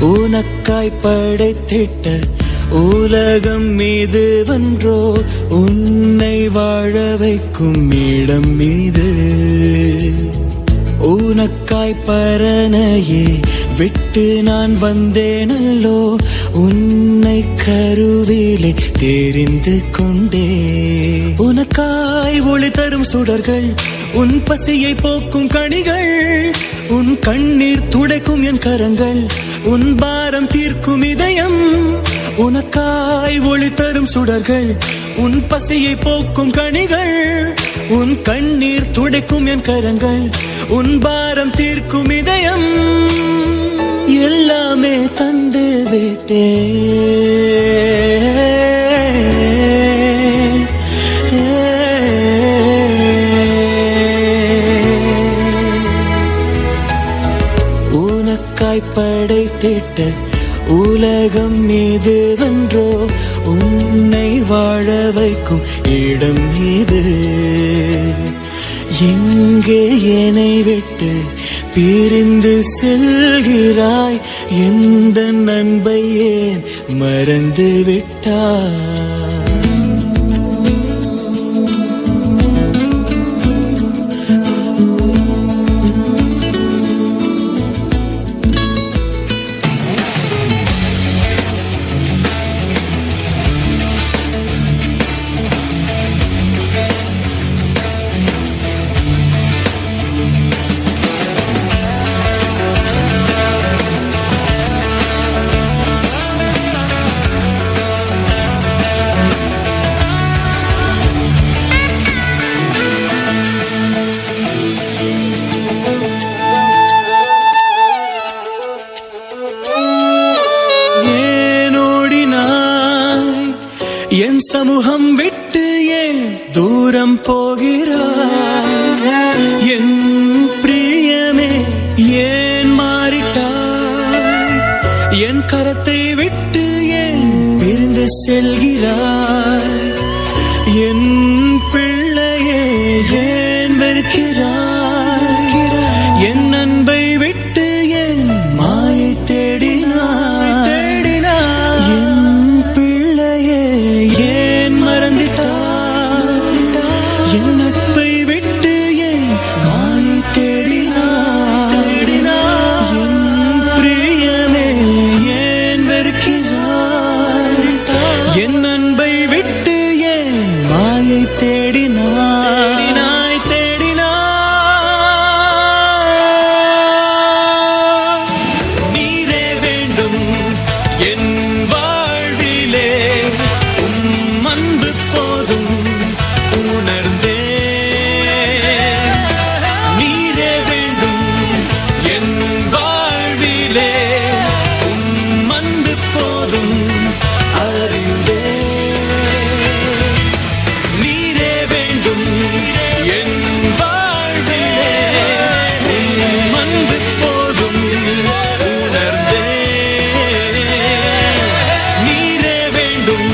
உனக்காய் படைத்திட்ட உலகம் மீது வென்றோ உன்னை வாழ வைக்கும் இடம் மீது உனக்காய் பரனையே விட்டு நான் வந்தேனல்லோ உன்னை கருவிலே தெரிந்து கொண்டே உனக்காய் ஒளி தரும் சுடர்கள் உன் பசியை போக்கும் கனிகள் உன் கண்ணீர் துடைக்கும் என் கரங்கள் உன் பாரம் தீர்க்கும் இதயம் உனக்காய் ஒளி தரும் சுடர்கள் உன் பசியை போக்கும் கனிகள் உன் கண்ணீர் துடைக்கும் என் கரங்கள் உன் பாரம் தீர்க்கும் இதயம் எல்லாமே தந்து விட்டே உனக்காய் படைத்திட்ட உலகம் மீது வென்றோ உன்னை வாழ வைக்கும் இடம் மீது எங்கே என்னை விட்டு பிரிந்து செல்கிறாய் எந்த அன்பை ஏன் மறந்து விட்டாய் என் சமூகம் விட்டு ஏன் தூரம் போகிறாய் என் பிரியமே ஏன் மாறிட்டாய் என் கரத்தை விட்டு ஏன் பிரிந்து செல்கிறாய் என் பிள்ளையே ஏன் வெறுக்கிறாய் என் அன்பை விட்டு ஏன் மாயை தேடினாய் என் நட்பை விட்டு ஏன் மாயை தேடினாய் என் பிரியமே ஏன் வெறுக்கிறாய் என் அன்பை விட்டு ஏன் மாயை தேடினாய் நீரே வேண்டும் என் வாழ்விலே உம் அன்பு போதும் உணர்ந்தே நீரே வேண்டும் என் வாழ்விலே உம் அன்பு போதும் அறிந்தே நீரே வேண்டும் என் வாழ்விலே உம் அன்பு போதும் உணர்ந்தே நீரே வேண்டும்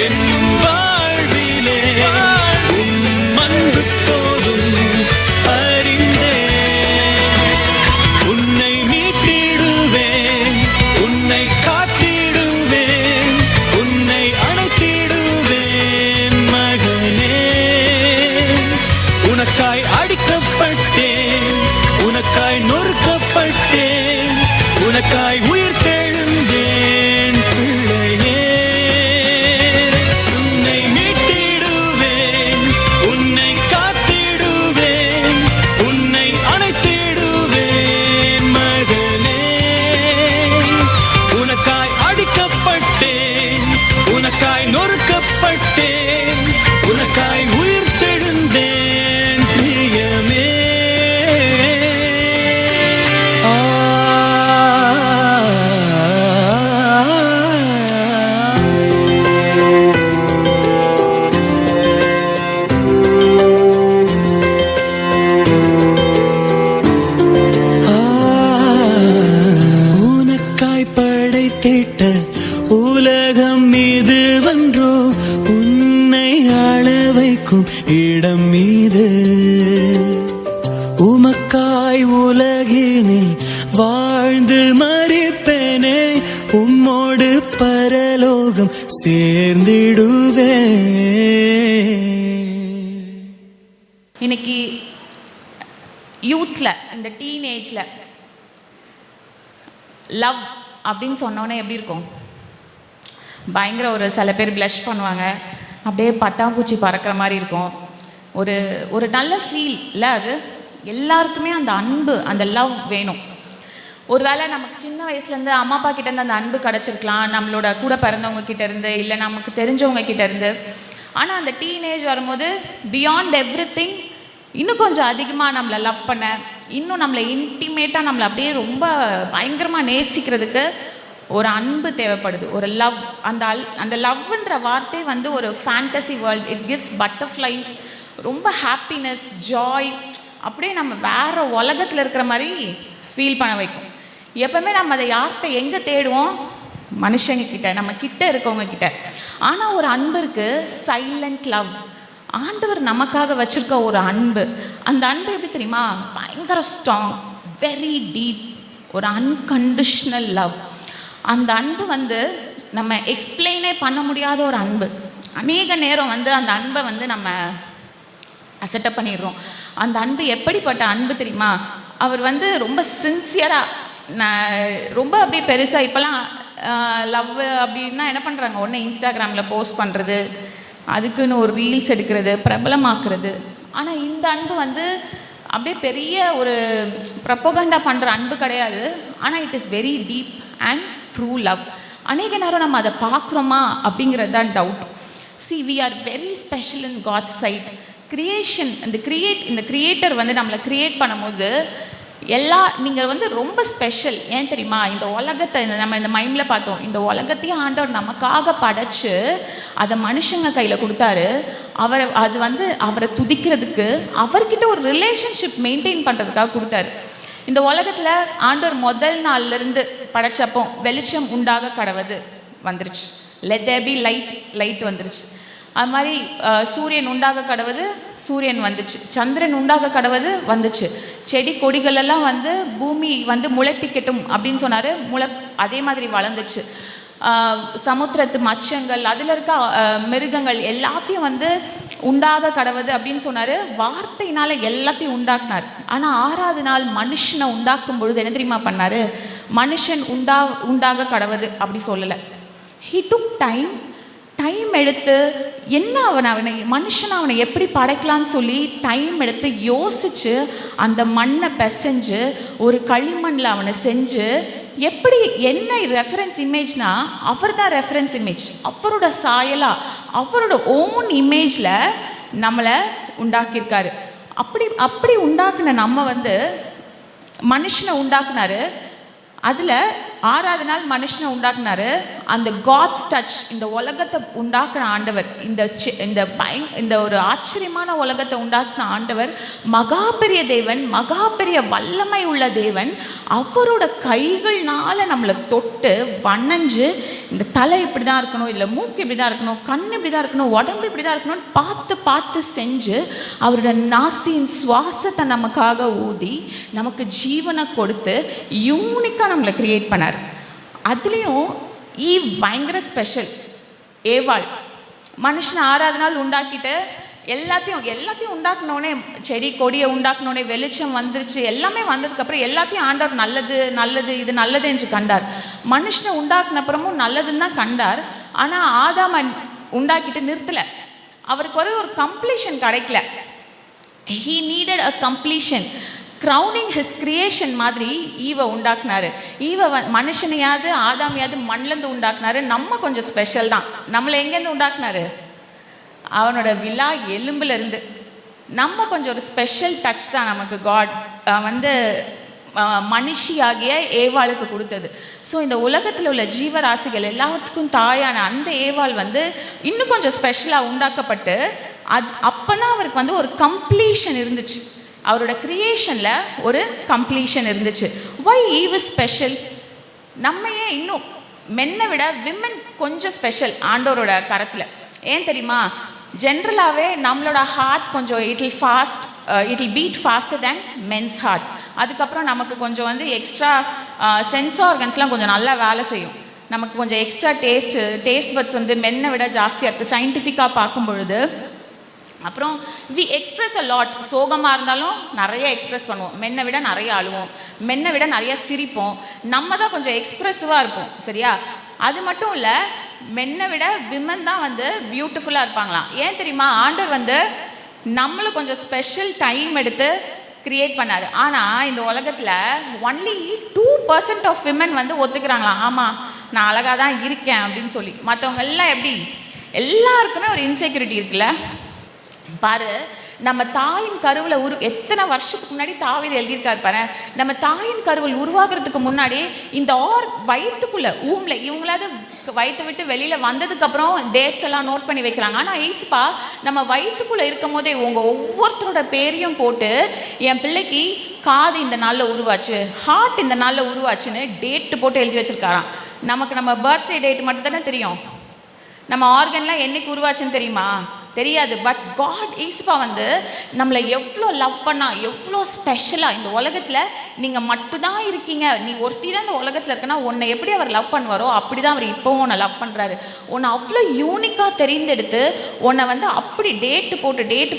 என் வாழ்விலே உன்னை மீட்டிடுவேன் உன்னை காத்திடுவேன் உன்னை அணைத்திடுவேன் மகனே உனக்காய் அடிக்கப்பட்டேன் உனக்காய் நொறுக்கப்பட்டேன் உனக்காய் உயிர் தெழுந்தேன் பிள்ளையே உன்னை மீட்டிடுவேன் உன்னை காத்திடுவேன் உன்னை அணைத்திடுவேன் மகனே உனக்காய் அடிக்கப்பட்டேன் உனக்காய் நொறுக்கப்பட்டேன் உனக்காய் உயிர் தெழுந்தேன் பிரியமே உலகம் மீது வென்றோ உன்னை என்னை ஆள வைக்கும் இடம் மீது உமக்காய் உலகினில் வாழ்ந்து மறிப்பேனே, உம்மோடு பரலோகம் சேர்ந்திடுவே. இன்னைக்கு யூத்ல, இந்த டீனேஜ்ல லவ் அப்படின்னு சொன்னோன்னே எப்படி இருக்கும்? பயங்கர ஒரு சில பேர் ப்ளஷ் பண்ணுவாங்க, அப்படியே பட்டாம்பூச்சி பறக்கிற மாதிரி இருக்கும். ஒரு நல்ல ஃபீல் இல்லை அது? எல்லாருக்குமே அந்த அன்பு, அந்த லவ் வேணும். ஒருவேளை நமக்கு சின்ன வயசுலேருந்து அம்மா அப்பா கிட்டேருந்து அந்த அன்பு கிடச்சிருக்கலாம், நம்மளோட கூட பிறந்தவங்க கிட்டேருந்து, இல்லை நமக்கு தெரிஞ்சவங்க கிட்டேருந்து. ஆனால் அந்த டீனேஜ் வரும்போது பியாண்ட் எவ்ரிதிங் இன்னும் கொஞ்சம் அதிகமாக நம்மளை லவ் பண்ண, இன்னும் நம்மளை இன்டிமேட்டாக நம்மளை அப்படியே ரொம்ப பயங்கரமாக நேசிக்கிறதுக்கு ஒரு அன்பு தேவைப்படுது, ஒரு லவ். அந்த லவ்ன்ற வார்த்தை வந்து ஒரு fantasy world. It gives butterflies, ரொம்ப ஹாப்பினஸ், ஜாய், அப்படியே நம்ம வேறு உலகத்தில் இருக்கிற மாதிரி ஃபீல் பண்ண வைக்கும். எப்போவுமே நம்ம அதை யார்கிட்ட எங்கே தேடுவோம்? மனுஷங்க கிட்ட, நம்ம கிட்ட இருக்கவங்க கிட்ட. ஆனால் ஒரு அன்பு இருக்குது, சைலண்ட் லவ். ஆண்டவர் நமக்காக வச்சுருக்க ஒரு அன்பு. அந்த அன்பு எப்படி தெரியுமா? பயங்கர ஸ்ட்ராங், வெரி டீப், ஒரு அன்கண்டிஷ்னல் லவ். அந்த அன்பு வந்து நம்ம எக்ஸ்பிளைனே பண்ண முடியாத ஒரு அன்பு. அநேக நேரம் வந்து அந்த அன்பை வந்து நம்ம அசெப்ட் பண்ணிடுறோம். அந்த அன்பு எப்படிப்பட்ட அன்பு தெரியுமா? அவர் வந்து ரொம்ப சின்சியராக, ரொம்ப அப்படியே பெருசாக இப்போலாம் லவ் அப்படின்னா என்ன பண்ணுறாங்க? உடனே இன்ஸ்டாகிராமில் போஸ்ட் பண்ணுறது, அதுக்குன்னு ஒரு ரீல்ஸ் எடுக்கிறது, பிரபலமாக்குறது. ஆனால் இந்த அன்பு வந்து அப்படியே பெரிய ஒரு ப்ரப்போகண்டா பண்ணுற அன்பு கிடையாது. ஆனால் it is very deep and true love. அநேக நேரம் நம்ம அதை பார்க்குறோமா அப்படிங்கிறது தான் doubt. See, we are very special in God's sight. Creation, இந்த கிரியேட்டர் வந்து நம்மளை கிரியேட் பண்ணும்போது நீங்கள் வந்து ரொம்ப ஸ்பெஷல். ஏன் தெரியுமா? இந்த உலகத்தை நம்ம இந்த மைண்டில் பார்த்தோம், இந்த உலகத்தையும் ஆண்டவர் நமக்காக படைச்சு அதை மனுஷங்க கையில் கொடுத்தாரு. அவரை துதிக்கிறதுக்கு, அவர்கிட்ட ஒரு ரிலேஷன்ஷிப் மெயின்டைன் பண்ணுறதுக்காக கொடுத்தாரு. இந்த உலகத்தில் ஆண்டவர் முதல் நாள்லேருந்து படைச்சப்போ வெளிச்சம் உண்டாக கடவுது வந்துருச்சு. Let there be light, light வந்துருச்சு. அது மாதிரி சூரியன் உண்டாக கடவுது, சூரியன் வந்துச்சு. சந்திரன் உண்டாக கடவுது, வந்துச்சு. செடி கொடிகளெல்லாம் வந்து பூமி வந்து முளைப்பிக்கட்டும் அப்படின்னு சொன்னார், அதே மாதிரி வளர்ந்துச்சு. சமுத்திரத்து மச்சங்கள், அதில் இருக்க மிருகங்கள் எல்லாத்தையும் வந்து உண்டாக கடவுது அப்படின்னு சொன்னார். வார்த்தையினால் எல்லாத்தையும் உண்டாக்குனார். ஆனால் 6வது நாள் மனுஷனை உண்டாக்கும் பொழுது என்ன தெரியுமா பண்ணார்? மனுஷன் உண்டாக கடவுது அப்படி சொல்லலை. ஹி டுக் டைம் எடுத்து மனுஷனை அவனை எப்படி படைக்கலான்னு சொல்லி டைம் எடுத்து யோசித்து அந்த மண்ணை பிசைஞ்சு ஒரு களிமண்ணில் அவனை செஞ்சு, எப்படி என்ன ரெஃபரன்ஸ் இமேஜ்னா அவர் தான் ரெஃபரன்ஸ் இமேஜ். அவரோட சாயலாக, அவரோட ஓன் இமேஜில் நம்மளை உண்டாக்கியிருக்காரு. அப்படி உண்டாக்குன நம்ம வந்து மனுஷனை உண்டாக்குனாரு. அதில் 6வது நாள் மனுஷனை உண்டாக்குனாரு. அந்த காட்ஸ் டச், இந்த உலகத்தை உண்டாக்குன ஆண்டவர், இந்த ஒரு ஆச்சரியமான உலகத்தை உண்டாக்குன ஆண்டவர் மகா பெரிய தேவன், மகா பெரிய வல்லமை உள்ள தேவன். அவரோட கைகள்னால நம்மளை தொட்டு வணஞ்சு, இந்த தலை இப்படி தான் இருக்கணும், இல்லை மூக்கு இப்படி தான் இருக்கணும், கண் இப்படி தான் இருக்கணும், உடம்பு இப்படி தான் இருக்கணும்னு பார்த்து செஞ்சு அவரோட நாசியின் சுவாசத்தை நமக்காக ஊதி நமக்கு ஜீவனை கொடுத்து யூனிக்காக நம்மளை கிரியேட் பண்ணார். அதுலேயும் ஈவ் பயங்கர ஸ்பெஷல். ஏவாள் மனுஷனை 6வது நாள் உண்டாக்கிட்டு எல்லாத்தையும் உண்டாக்குனோடனே, செடி கொடியை உண்டாக்குனோடனே வெளிச்சம் வந்துருச்சு. எல்லாமே வந்ததுக்கப்புறம் எல்லாத்தையும் ஆண்டவர் நல்லது இது நல்லது என்று கண்டார். மனுஷனை உண்டாக்குனப்புறமும் நல்லதுன்னு தான் கண்டார். ஆனால் ஆதாமை உண்டாக்கிட்டு நிறுத்தலை. அவருக்கு ஒரு கம்ப்ளீஷன் கிடைக்கல. he needed a completion. crowning his creation மாதிரி ஈவை உண்டாக்குனாரு. மனுஷனையாவது ஆதாமையாவது மண்ணிலேருந்து உண்டாக்குனாரு. நம்ம கொஞ்சம் ஸ்பெஷல் தான். நம்மளை எங்கேருந்து உண்டாக்குனாரு? அவனோட விழா எலும்புலேருந்து. நம்ம கொஞ்சம் ஒரு ஸ்பெஷல் டச் தான் நமக்கு காட் வந்து மனுஷியாகிய ஏவாளுக்கு கொடுத்தது. ஸோ இந்த உலகத்தில் உள்ள ஜீவராசிகள் எல்லாத்துக்கும் தாயான அந்த ஏவாள் வந்து இன்னும் கொஞ்சம் ஸ்பெஷலாக உண்டாக்கப்பட்டு அப்போ தான் அவருக்கு வந்து ஒரு கம்ப்ளீஷன் இருந்துச்சு. அவரோட கிரியேஷனில் ஒரு கம்ப்ளீஷன் இருந்துச்சு. வை ஈவ் இஸ் ஸ்பெஷல்? நம்ம ஏன் இன்னும் மென்னை விட விமன் கொஞ்சம் ஸ்பெஷல் ஆண்டவரோட கரத்தில்? ஏன் தெரியுமா? ஜென்ரலாகவே நம்மளோட ஹார்ட் கொஞ்சம் it will beat faster than men's heart. அதுக்கப்புறம் நமக்கு கொஞ்சம் வந்து எக்ஸ்ட்ரா சென்ஸ் ஆர்கன்ஸ்லாம் கொஞ்சம் நல்லா வேலை செய்யும். நமக்கு கொஞ்சம் எக்ஸ்ட்ரா டேஸ்ட் பட்ஸ் வந்து மென்னை விட ஜாஸ்தியாக இருக்குது சயின்டிஃபிக்காக பார்க்கும் பொழுது. அப்புறம் வி எக்ஸ்ப்ரெஸ் அ லாட். சோகமாக இருந்தாலும் நிறைய எக்ஸ்ப்ரெஸ் பண்ணுவோம், மென்னை விட நிறைய அழுவோம், மென்னை விட நிறைய சிரிப்போம். நம்ம தான் கொஞ்சம் எக்ஸ்ப்ரெசிவாக இருப்போம், சரியா? அது மட்டும் இல்லை, மென்னை விட விமன் தான் வந்து பியூட்டிஃபுல்லாக இருப்பாங்களாம். ஏன் தெரியுமா? ஆண்டவர் வந்து நம்மளும் கொஞ்சம் ஸ்பெஷல் டைம் எடுத்து கிரியேட் பண்ணார். ஆனால் இந்த உலகத்தில் ஒன்லி 2% ஆஃப் விமன் வந்து ஒத்துக்கிறாங்களாம், ஆமாம் நான் அழகாக தான் இருக்கேன் அப்படின்னு சொல்லி. மற்றவங்க எல்லாம் எப்படி? எல்லாருக்குமே ஒரு இன்செக்யூரிட்டி இருக்குல்ல. பாரு, நம்ம தாயின் கருவில் எத்தனை வருஷத்துக்கு முன்னாடி தாவீது எழுதியிருக்காரு பாரு. நம்ம தாயின் கருவில் உருவாகிறதுக்கு முன்னாடி இந்த வயிற்றுக்குள்ளே ஊமில் இவங்களாவது வயிற்று விட்டு வெளியில் வந்ததுக்கப்புறம் டேட்ஸ் எல்லாம் நோட் பண்ணி வைக்கிறாங்க. ஆனால் ஏசுப்பா நம்ம வயிற்றுக்குள்ளே இருக்கும் போதே உங்கள் ஒவ்வொருத்தரோட பேரையும் போட்டு என் பிள்ளைக்கு காது இந்த நாளில் உருவாச்சு, ஹார்ட் இந்த நாளில் உருவாச்சுன்னு டேட்டு போட்டு எழுதி வச்சுருக்காராம். நமக்கு நம்ம பர்த்டே டேட் மட்டும் தானே தெரியும், நம்ம ஆர்கன்லாம் என்னைக்கு உருவாச்சுன்னு தெரியுமா? தெரியாது. பட் காட் ஈஸ்பா வந்து நம்மளை எவ்வளோ லவ் பண்ணா, எவ்வளோ ஸ்பெஷலாக இந்த உலகத்தில் நீங்கள் மட்டும்தான் இருக்கீங்க, நீ ஒருத்தி தான் இந்த உலகத்தில் இருக்குன்னா உன்னை எப்படி அவர் லவ் பண்ணுவாரோ அப்படி தான் அவர் இப்போவும் உன்னை லவ் பண்ணுறாரு. உன்னை அவ்வளோ யூனிக்காக தெரிந்தெடுத்து உன்னை வந்து அப்படி டேட்டு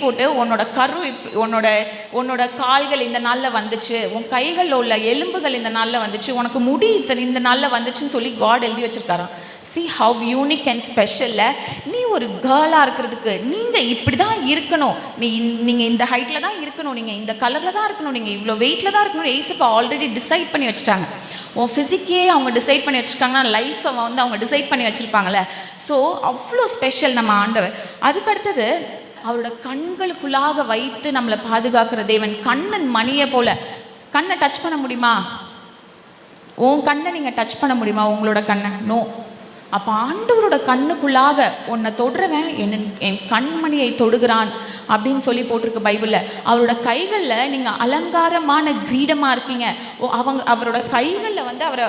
போட்டு உன்னோட உன்னோட கால்கள் இந்த நாளில் வந்துச்சு, உன் கைகளில் உள்ள எலும்புகள் இந்த நாளில் வந்துச்சு, உனக்கு முடி இந்த நாளில் வந்துச்சுன்னு சொல்லி காட் எழுதி வச்சுருக்காராம். See how unique and special. நீ ஒரு கேர்ளாக இருக்கிறதுக்கு நீங்கள் இப்படி தான் இருக்கணும், நீங்கள் இந்த ஹைட்டில் தான் இருக்கணும், நீங்கள் இந்த கலரில் தான் இருக்கணும், நீங்கள் இவ்வளோ வெயிட்டில் தான் இருக்கணும். ஏசப்பா ஆல்ரெடி டிசைட் பண்ணி வச்சுட்டாங்க. உன் ஃபிசிக்கே அவங்க டிசைட் பண்ணி வச்சுருக்காங்கன்னா லைஃப்பை வந்து அவங்க டிசைட் பண்ணி வச்சுருப்பாங்களே. ஸோ அவ்வளோ ஸ்பெஷல் நம்ம ஆண்டவர். அதுக்கடுத்தது அவரோட கண்களுக்குள்ளாக வைத்து நம்மளை பாதுகாக்கிற தேவன். கண்ணன் மணியை போல். கண்ணை டச் பண்ண முடியுமா? உன் கண்ணை நீங்கள் டச் பண்ண முடியுமா? உங்களோட கண்ணை? நோ. அப்போ ஆண்டவரோட கண்ணுக்குள்ளாக உன்னை தொடுறவன் என் கண்மணியை தொடுகிறான் அப்படின்னு சொல்லி போட்டிருக்கு பைபிளில். அவரோட கைகளில் நீங்கள் அலங்காரமான கிரீடமாக இருக்கீங்க. அவரோட கைகளில் வந்து அவரை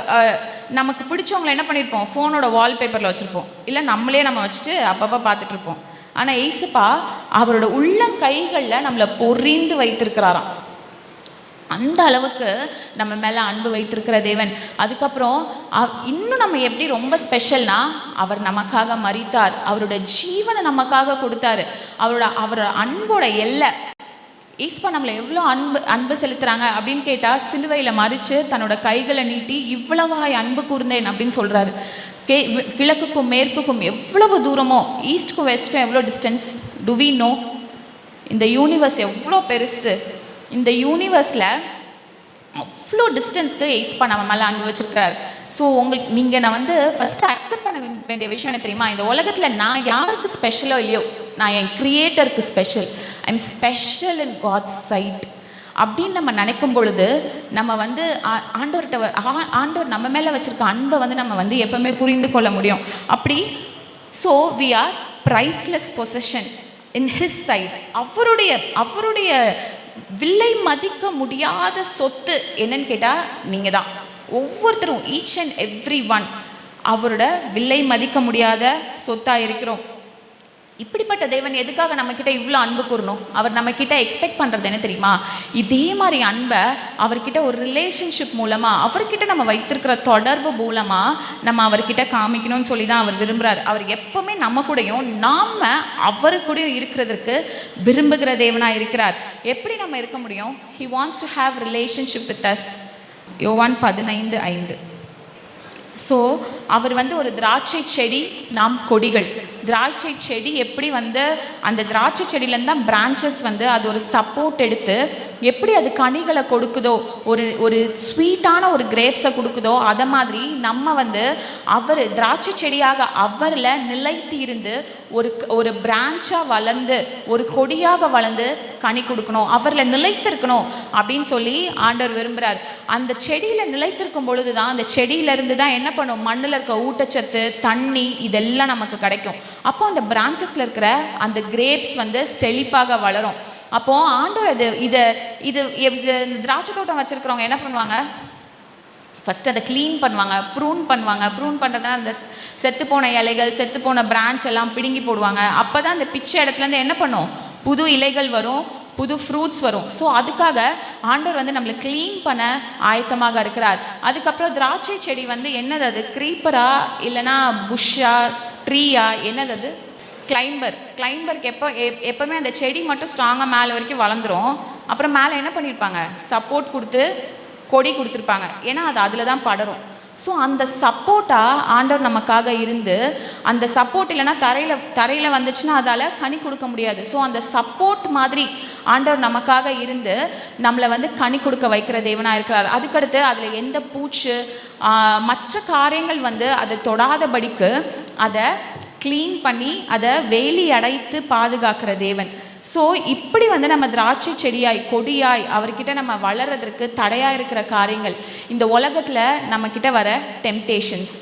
நமக்கு பிடிச்சவங்களை என்ன பண்ணியிருப்போம்? ஃபோனோட வால்பேப்பரில் வச்சுருப்போம், இல்லை நம்மளே நம்ம வச்சுட்டு அப்பப்போ பார்த்துட்ருப்போம். ஆனால் ஏசப்பா அவரோட உள்ளங்கைகளில் நம்மளை பொறிந்து வைத்திருக்கிறாராம். அந்த அளவுக்கு நம்ம மேலே அன்பு வைத்திருக்கிற தேவன். அதுக்கப்புறம் இன்னும் நம்ம எப்படி ரொம்ப ஸ்பெஷல்னா, அவர் நமக்காக மரித்தார், அவரோட ஜீவனை நமக்காக கொடுத்தாரு. அவரோட அன்போட எல்லை. ஈஸ்வா நம்மளை எவ்வளோ அன்பு செலுத்துகிறாங்க அப்படின்னு கேட்டால், சிலுவையில் மறித்து தன்னோட கைகளை நீட்டி இவ்வளவாய் அன்பு கூர்ந்தேன் அப்படின்னு சொல்கிறாரு. கிழக்குக்கும் மேற்குக்கும் எவ்வளவு தூரமோ, ஈஸ்ட்க்கும் வெஸ்ட்க்கும் எவ்வளோ டிஸ்டன்ஸ் டு வி நோ? இந்த யூனிவர்ஸ் எவ்வளோ பெருசு. இந்த யூனிவர்ஸில் அவ்வளோ டிஸ்டன்ஸ்க்கு ஏஸ்பா நம்ம மேலே அனுபவிச்சிருக்கார். ஸோ நீங்கள் நான் வந்து ஃபஸ்ட்டு அக்செப்ட் பண்ண வேண்டிய விஷயம் என்ன தெரியுமா? இந்த உலகத்தில் நான் யாருக்கு ஸ்பெஷலோ இல்லையோ, நான் என் கிரியேட்டருக்கு special. I am special in God's side அப்படின்னு நம்ம நினைக்கும் பொழுது நம்ம வந்து ஆண்டவர் நம்ம மேலே வச்சுருக்க அன்பை வந்து நம்ம வந்து எப்பவுமே புரிந்து கொள்ள முடியும். அப்படி so we are priceless possession in his sight. அவருடைய விலை மதிக்க முடியாத சொத்து என்னன்னு கேட்டால் நீங்கள் தான். ஒவ்வொருத்தரும், ஈச் அண்ட் எவ்ரி ஒன் அவரோட விலை மதிக்க முடியாத சொத்தாக இருக்கிறோம். இப்படிப்பட்ட தேவன் எதுக்காக நம்மக்கிட்ட இவ்வளோ அன்பு கூறணும்? அவர் நம்மக்கிட்ட எக்ஸ்பெக்ட் பண்ணுறது என்ன தெரியுமா? இதே மாதிரி அன்பை அவர்கிட்ட ஒரு ரிலேஷன்ஷிப் மூலமாக, அவர்கிட்ட நம்ம வைத்திருக்கிற தொடர்பு மூலமாக நம்ம அவர்கிட்ட காமிக்கணும்னு சொல்லி தான் அவர் விரும்புகிறார். அவர் எப்போவுமே நம்ம கூடயும் நாம் அவர் கூடயும் இருக்கிறதுக்கு விரும்புகிற தேவனாக இருக்கிறார். எப்படி நம்ம இருக்க முடியும்? He wants to have relationship with us. யோவான் 15:5. ஸோ அவர் வந்து ஒரு திராட்சை செடி, நாம் கொடிகள். திராட்சை செடி எப்படி வந்து அந்த திராட்சை செடியிலேருந்து தான் பிரான்ச்சஸ் வந்து அது ஒரு சப்போர்ட் எடுத்து எப்படி அது கனிகளை கொடுக்குதோ, ஒரு ஸ்வீட்டான ஒரு கிரேப்ஸை கொடுக்குதோ, அதை மாதிரி நம்ம வந்து அவர் திராட்சை செடியாக அவரில் நிலைத்து இருந்து ஒரு பிரான்ச்சாக வளர்ந்து ஒரு கொடியாக வளர்ந்து கனி கொடுக்கணும், அவரில் நிலைத்திருக்கணும் அப்படின்னு சொல்லி ஆண்டவர் விரும்புகிறார். அந்த செடியில் நிலைத்திருக்கும் பொழுது தான் அந்த செடியிலேருந்து தான் என்ன பண்ணும்? மண்ணில் இருக்க ஊட்டச்சத்து, தண்ணி இதெல்லாம் நமக்கு கிடைக்கும். அப்போ அந்த பிரான்ச்சஸில் இருக்கிற அந்த கிரேப்ஸ் வந்து செழிப்பாக வளரும். அப்போது ஆண்டவர் இது திராட்சை தோட்டம் வச்சுருக்கிறவங்க என்ன பண்ணுவாங்க? ஃபஸ்ட்டு அதை க்ளீன் பண்ணுவாங்க, ப்ரூன் பண்ணுவாங்க. ப்ரூன் பண்ணுறதுனா அந்த செத்துப்போன இலைகள், செத்துப்போன பிரான்ச் எல்லாம் பிடுங்கி போடுவாங்க. அப்போ தான் அந்த பிச்சை இடத்துலேருந்து என்ன பண்ணும், புது இலைகள் வரும், புது ஃப்ரூட்ஸ் வரும். ஸோ அதுக்காக ஆண்டவர் வந்து நம்மளை க்ளீன் பண்ண ஆயத்தமாக இருக்கிறார். அதுக்கப்புறம் திராட்சை செடி வந்து என்னது, அது க்ரீப்பரா இல்லைனா புஷ்ஷா ட்ரீயா, என்னது அது, கிளைம்பருக்கு எப்போவுமே அந்த செடி மட்டும் ஸ்ட்ராங்காக மேலே வரைக்கும் வளர்ந்துரும். அப்புறம் மேலே என்ன பண்ணியிருப்பாங்க, சப்போர்ட் கொடுத்து கொடி கொடுத்துருப்பாங்க. ஏன்னா அது அதில் தான் படரும். ஸோ அந்த சப்போர்ட்டாக ஆண்டவர் நமக்காக இருந்து, அந்த சப்போர்ட் இல்லைன்னா தரையில் வந்துச்சுன்னா அதால் கனி கொடுக்க முடியாது. ஸோ அந்த சப்போர்ட் மாதிரி ஆண்டவர் நமக்காக இருந்து நம்மளை வந்து கனி கொடுக்க வைக்கிற தேவனாக இருக்கிறார். அதுக்கடுத்து அதில் எந்த பூச்சு மற்ற காரியங்கள் வந்து அதை தொடாதபடிக்கு அதை க்ளீன் பண்ணி அதை வேலி அடைத்து பாதுகாக்கிற தேவன். ஸோ இப்படி வந்து நம்ம திராட்சை செடியாய் கொடியாய் அவர்கிட்ட நம்ம வளர்கிறதுக்கு தடையாக இருக்கிற காரியங்கள், இந்த உலகத்தில் நம்மக்கிட்ட வர டெம்டேஷன்ஸ்,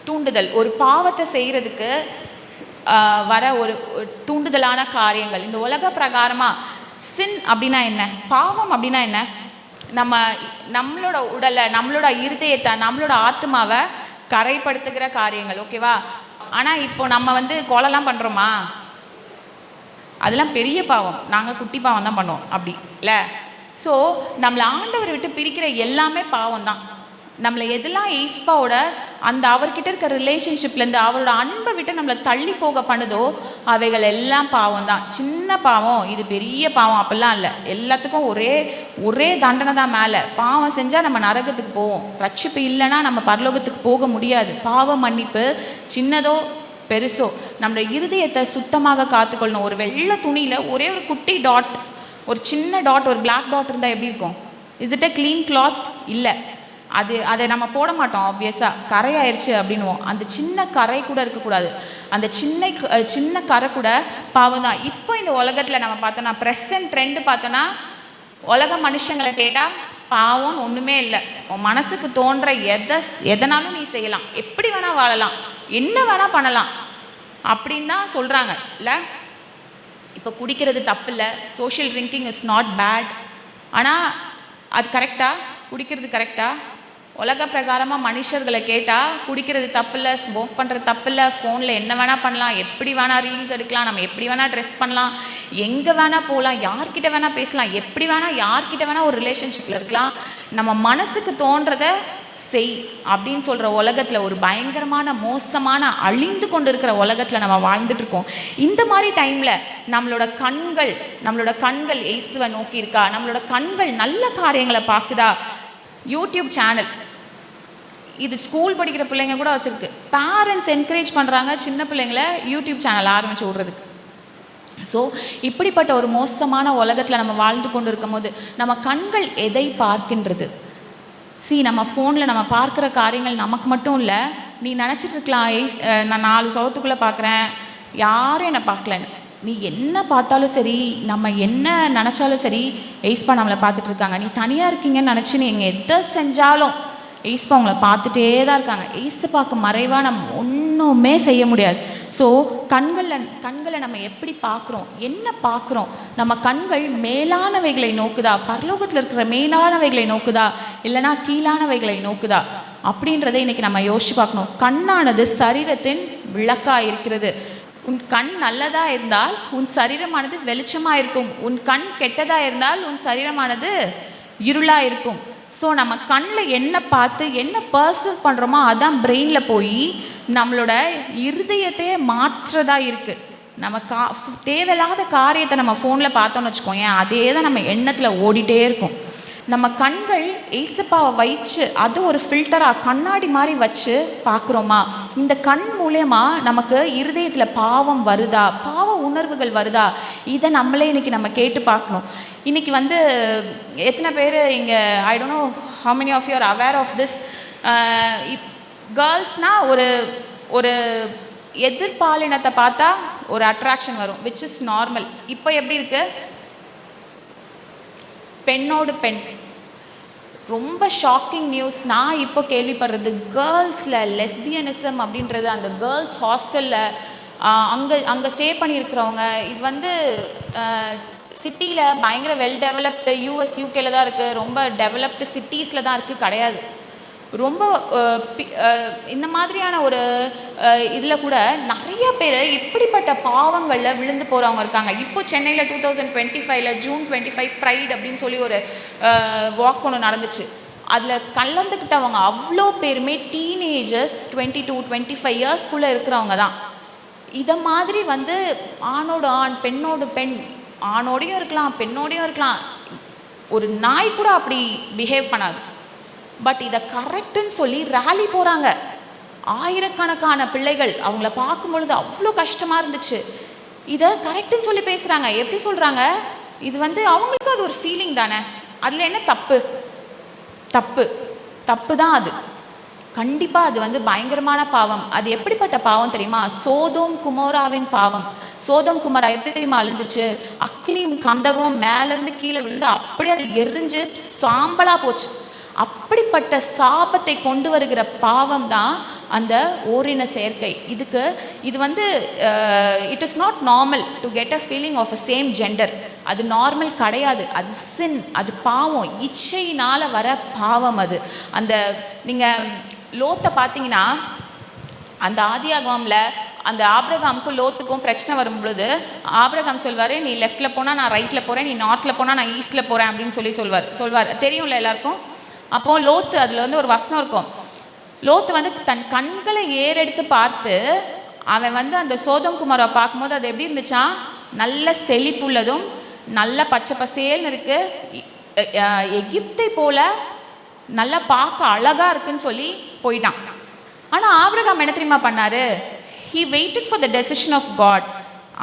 தூண்டுதல், ஒரு பாவத்தை செய்கிறதுக்கு வர ஒரு தூண்டுதலான காரியங்கள். இந்த உலக பிரகாரமாக சின் அப்படின்னா என்ன, பாவம் அப்படின்னா என்ன, நம்மளோட உடலை, நம்மளோட இருதயத்தை, நம்மளோட ஆத்மாவை கரைப்படுத்துகிற காரியங்கள். ஓகேவா? ஆனால் இப்போ நம்ம வந்து கொலைலாம் பண்ணுறோமா, அதெல்லாம் பெரிய பாவம், நாங்கள் குட்டி பாவம் தான் பண்ணோம் அப்படி இல்லை. ஸோ நம்மளை ஆண்டவரை விட்டு பிரிக்கிற எல்லாமே பாவம் தான். நம்மளை எதெல்லாம் ஏஸ்பாவோட அந்த அவர்கிட்ட இருக்க ரிலேஷன்ஷிப்லேருந்து அவரோட அன்பை விட்டு நம்மளை தள்ளி போக பண்ணுதோ அவைகள் எல்லாம் பாவம் தான். சின்ன பாவம், இது பெரிய பாவம் அப்படிலாம் இல்லை. எல்லாத்துக்கும் ஒரே தண்டனை தான். மேலே பாவம் செஞ்சால் நம்ம நரகத்துக்கு போவோம், ரட்சிப்பு இல்லைன்னா நம்ம பரலோகத்துக்கு போக முடியாது. பாவ மன்னிப்பு சின்னதோ பெருசோ நம்மளோட இருதயத்தை சுத்தமாக காத்துக்கொள்ளணும். ஒரு வெள்ளை துணியில் ஒரே ஒரு குட்டி டாட், ஒரு சின்ன டாட், ஒரு பிளாக் டாட் இருந்தால் எப்படி இருக்கும்? Is it a clean cloth? இல்லை. அதை நம்ம போட மாட்டோம், ஆப்வியஸாக கரையாயிருச்சு அப்படின்வோம். அந்த சின்ன கரை கூட இருக்கக்கூடாது. அந்த சின்ன கரை கூட பாவம் தான். இப்போ இந்த உலகத்தில் நம்ம பார்த்தோன்னா, ப்ரெசன்ட் ட்ரெண்டு பார்த்தோன்னா, உலக மனுஷங்களை கேட்டால் பாவம்னு ஒன்றுமே இல்லை. உன் மனசுக்கு தோன்ற எதனாலும் நீ செய்யலாம், எப்படி வேணால் வாழலாம், என்ன வேணால் பண்ணலாம் அப்படின்னு தான் சொல்கிறாங்க இல்லை. இப்போ குடிக்கிறது தப்பு இல்லை, social drinking is not bad. ஆனால் அது கரெக்டாக, குடிக்கிறது கரெக்டாக? உலக பிரகாரமாக மனுஷர்களை கேட்டால் குடிக்கிறது தப்பு இல்லை, ஸ்மோக் பண்ணுறது தப்பு இல்லை, ஃபோனில் என்ன வேணால் பண்ணலாம், எப்படி வேணால் ரீல்ஸ் எடுக்கலாம், நம்ம எப்படி வேணால் ட்ரெஸ் பண்ணலாம், எங்கே வேணால் போகலாம், யார்கிட்ட வேணால் பேசலாம், எப்படி வேணால் யார்கிட்ட வேணால் ஒரு ரிலேஷன்ஷிப்பில் இருக்கலாம், நம்ம மனசுக்கு தோன்றதை செய் அப்படின்னு சொல்கிற உலகத்தில், ஒரு பயங்கரமான மோசமான அழிந்து கொண்டு இருக்கிற உலகத்தில் நம்ம வாழ்ந்துட்டுருக்கோம். இந்த மாதிரி டைமில் நம்மளோட கண்கள் இயேசுவை நோக்கி இருக்கா? நம்மளோட கண்கள் நல்ல காரியங்களை பார்க்குதா? யூடியூப் சேனல், இது ஸ்கூல் படிக்கிற பிள்ளைங்க கூட வச்சுருக்கு. பேரண்ட்ஸ் என்கரேஜ் பண்ணுறாங்க சின்ன பிள்ளைங்களை யூடியூப் சேனல் ஆரம்பித்து விட்றதுக்கு. ஸோ இப்படிப்பட்ட ஒரு மோசமான உலகத்தில் நம்ம வாழ்ந்து கொண்டு இருக்கும் போது நம்ம கண்கள் எதை பார்க்கின்றது? நம்ம ஃபோனில் நம்ம பார்க்குற காரியங்கள் நமக்கு மட்டும் இல்லை. நீ நினச்சிட்ருக்கலாம், நான் 4 சவத்துக்குள்ளே பார்க்குறேன், யாரும் என்னை பார்க்கலன்னு. நீ என்ன பார்த்தாலும் சரி, நம்ம என்ன நினச்சாலும் சரி, ஏஸ்பா நம்மளை பார்த்துட்ருக்காங்க. நீ தனியாக இருக்கீங்கன்னு நினச்சி நீங்கள் எதை செஞ்சாலும் ஏஸ்பா உங்களை பார்த்துட்டே தான் இருக்காங்க. ஏசப்பாக்கு மறைவாக நம்ம ஒன்றுமே செய்ய முடியாது. ஸோ கண்களை நம்ம எப்படி பார்க்குறோம், என்ன பார்க்குறோம்? நம்ம கண்கள் மேலானவைகளை நோக்குதா, பரலோகத்தில் இருக்கிற மேலானவைகளை நோக்குதா, இல்லைனா கீழானவைகளை நோக்குதா அப்படின்றதை இன்றைக்கி நம்ம யோசிச்சு பார்க்கணும். கண்ணானது சரீரத்தின் விளக்காக இருக்கிறது. உன் கண் நல்லதாக இருந்தால் உன் சரீரமானது வெளிச்சமாக இருக்கும். உன் கண் கெட்டதாக இருந்தால் உன் சரீரமானது இருளாக இருக்கும். ஸோ நம்ம கண்ணில் என்ன பார்த்து என்ன பர்சீவ் பண்ணுறோமோ அதான் பிரெயினில் போய் நம்மளோட இருதயத்தையே மாற்றதா இருக்குது. நம்ம தேவையில்லாத காரியத்தை நம்ம ஃபோனில் பார்த்தோன்னு வச்சுக்கோங்க, அதே தான் நம்ம எண்ணத்தில் ஓடிட்டே இருக்கும். நம்ம கண்கள் ஏசப்பாவை வச்சு அது ஒரு ஃபில்டராக கண்ணாடி மாதிரி வச்சு பார்க்குறோமா? இந்த கண் மூலமா நமக்கு இருதயத்தில் பாவம் வருதா, பாவ உணர்வுகள் வருதா? இதை நம்மளே இன்றைக்கி நம்ம கேட்டு பார்க்கணும். இன்றைக்கி வந்து எத்தனை பேர் இங்கே, I don't know how many of you are aware of this, கேர்ள்ஸ்னால் ஒரு எதிர்பாலினத்தை பார்த்தா ஒரு அட்ராக்ஷன் வரும், விச் இஸ் நார்மல். இப்போ எப்படி இருக்குது? பெண்ணோடு பெண், ரொம்ப ஷாக்கிங் நியூஸ் நான் இப்போ கேள்விப்படுறது. கேர்ள்ஸில் லெஸ்பியனிசம் அப்படின்றது, அந்த கேர்ள்ஸ் ஹாஸ்டலில் அங்கே ஸ்டே பண்ணியிருக்கிறவங்க, இது வந்து சிட்டியில் பயங்கர வெல் டெவலப்டு US UKல தான் இருக்குது, ரொம்ப டெவலப்டு சிட்டிஸில் தான் இருக்குது, கிடையாது. ரொம்ப இந்த மாதிரியான ஒரு இதில் கூட நிறைய பேர் இப்படிப்பட்ட பாவங்களில் விழுந்து போகிறவங்க இருக்காங்க. இப்போ சென்னையில் 2025 ஜூன் 25 ப்ரைட் அப்படின்னு சொல்லி ஒரு வாக் ஒன்று நடந்துச்சு. அதில் கலந்துக்கிட்டவங்க அவ்வளோ பேருமே டீனேஜர்ஸ் 22-25 இயர்ஸ்குள்ளே இருக்கிறவங்க தான். இதை மாதிரி வந்து ஆணோடு ஆண், பெண்ணோடு பெண், ஆணோடையும் இருக்கலாம் பெண்ணோடையும் இருக்கலாம், ஒரு நாய் கூட அப்படி பிஹேவ் பண்ணாது. பட் இதை கரெக்டுன்னு சொல்லி ரேலி போகிறாங்க. ஆயிரக்கணக்கான பிள்ளைகள் அவங்கள பார்க்கும் பொழுது அவ்வளோ கஷ்டமாக இருந்துச்சு. இதை கரெக்டுன்னு சொல்லி பேசுகிறாங்க. எப்படி சொல்கிறாங்க? இது வந்து அவங்களுக்கு அது ஒரு ஃபீலிங் தானே, அதில் என்ன தப்பு? தப்பு தான் அது. கண்டிப்பாக அது வந்து பயங்கரமான பாவம். அது எப்படிப்பட்ட பாவம் தெரியுமா? சோதோம் குமோராவின் பாவம். சோதோம் குமரா எப்படி தெரியுமா அழிஞ்சிச்சு? அக்னி கந்தகம் மேலேருந்து கீழே விழுந்து அப்படியே அது எரிஞ்சு சாம்பலாக போச்சு. அப்படிப்பட்ட சாபத்தை கொண்டு வருகிற பாவம் தான் அந்த ஓரின சேர்க்கை. இது வந்து it is not normal to get a feeling of a same gender. அது நார்மல் கிடையாது, அது சின், அது பாவம், இச்சையினால் வர பாவம் அது. அந்த நீங்கள் லோத்தை பார்த்தீங்கன்னா, அந்த ஆதியாகமம்ல அந்த ஆபிரகாமுக்கும் லோத்துக்கும் பிரச்சனை வரும் பொழுது ஆபிரகாம் சொல்வார், நீ லெஃப்டில் போனால் நான் ரைட்டில் போகிறேன், நீ நார்த்தில் போனால் நான் ஈஸ்ட்டில் போகிறேன் அப்படின்னு சொல்வார். தெரியும்ல எல்லாருக்கும். அப்போது லோத்து அதில் வந்து ஒரு வசனம் இருக்கும். லோத்து வந்து தன் கண்களை ஏறெடுத்து பார்த்து அவன் வந்து அந்த சோதம் குமாரை பார்க்கும்போது அது எப்படி இருந்துச்சா? நல்ல செழிப்புள்ளதும் நல்ல பச்சை பசேல்னு இருக்குது, எகிப்தை போல நல்லா பார்க்க அழகாக இருக்குன்னு சொல்லி போயிட்டான். ஆனால் ஆபிரகாம் என்ன தெரியுமா பண்ணார்? he waited for the decision of God.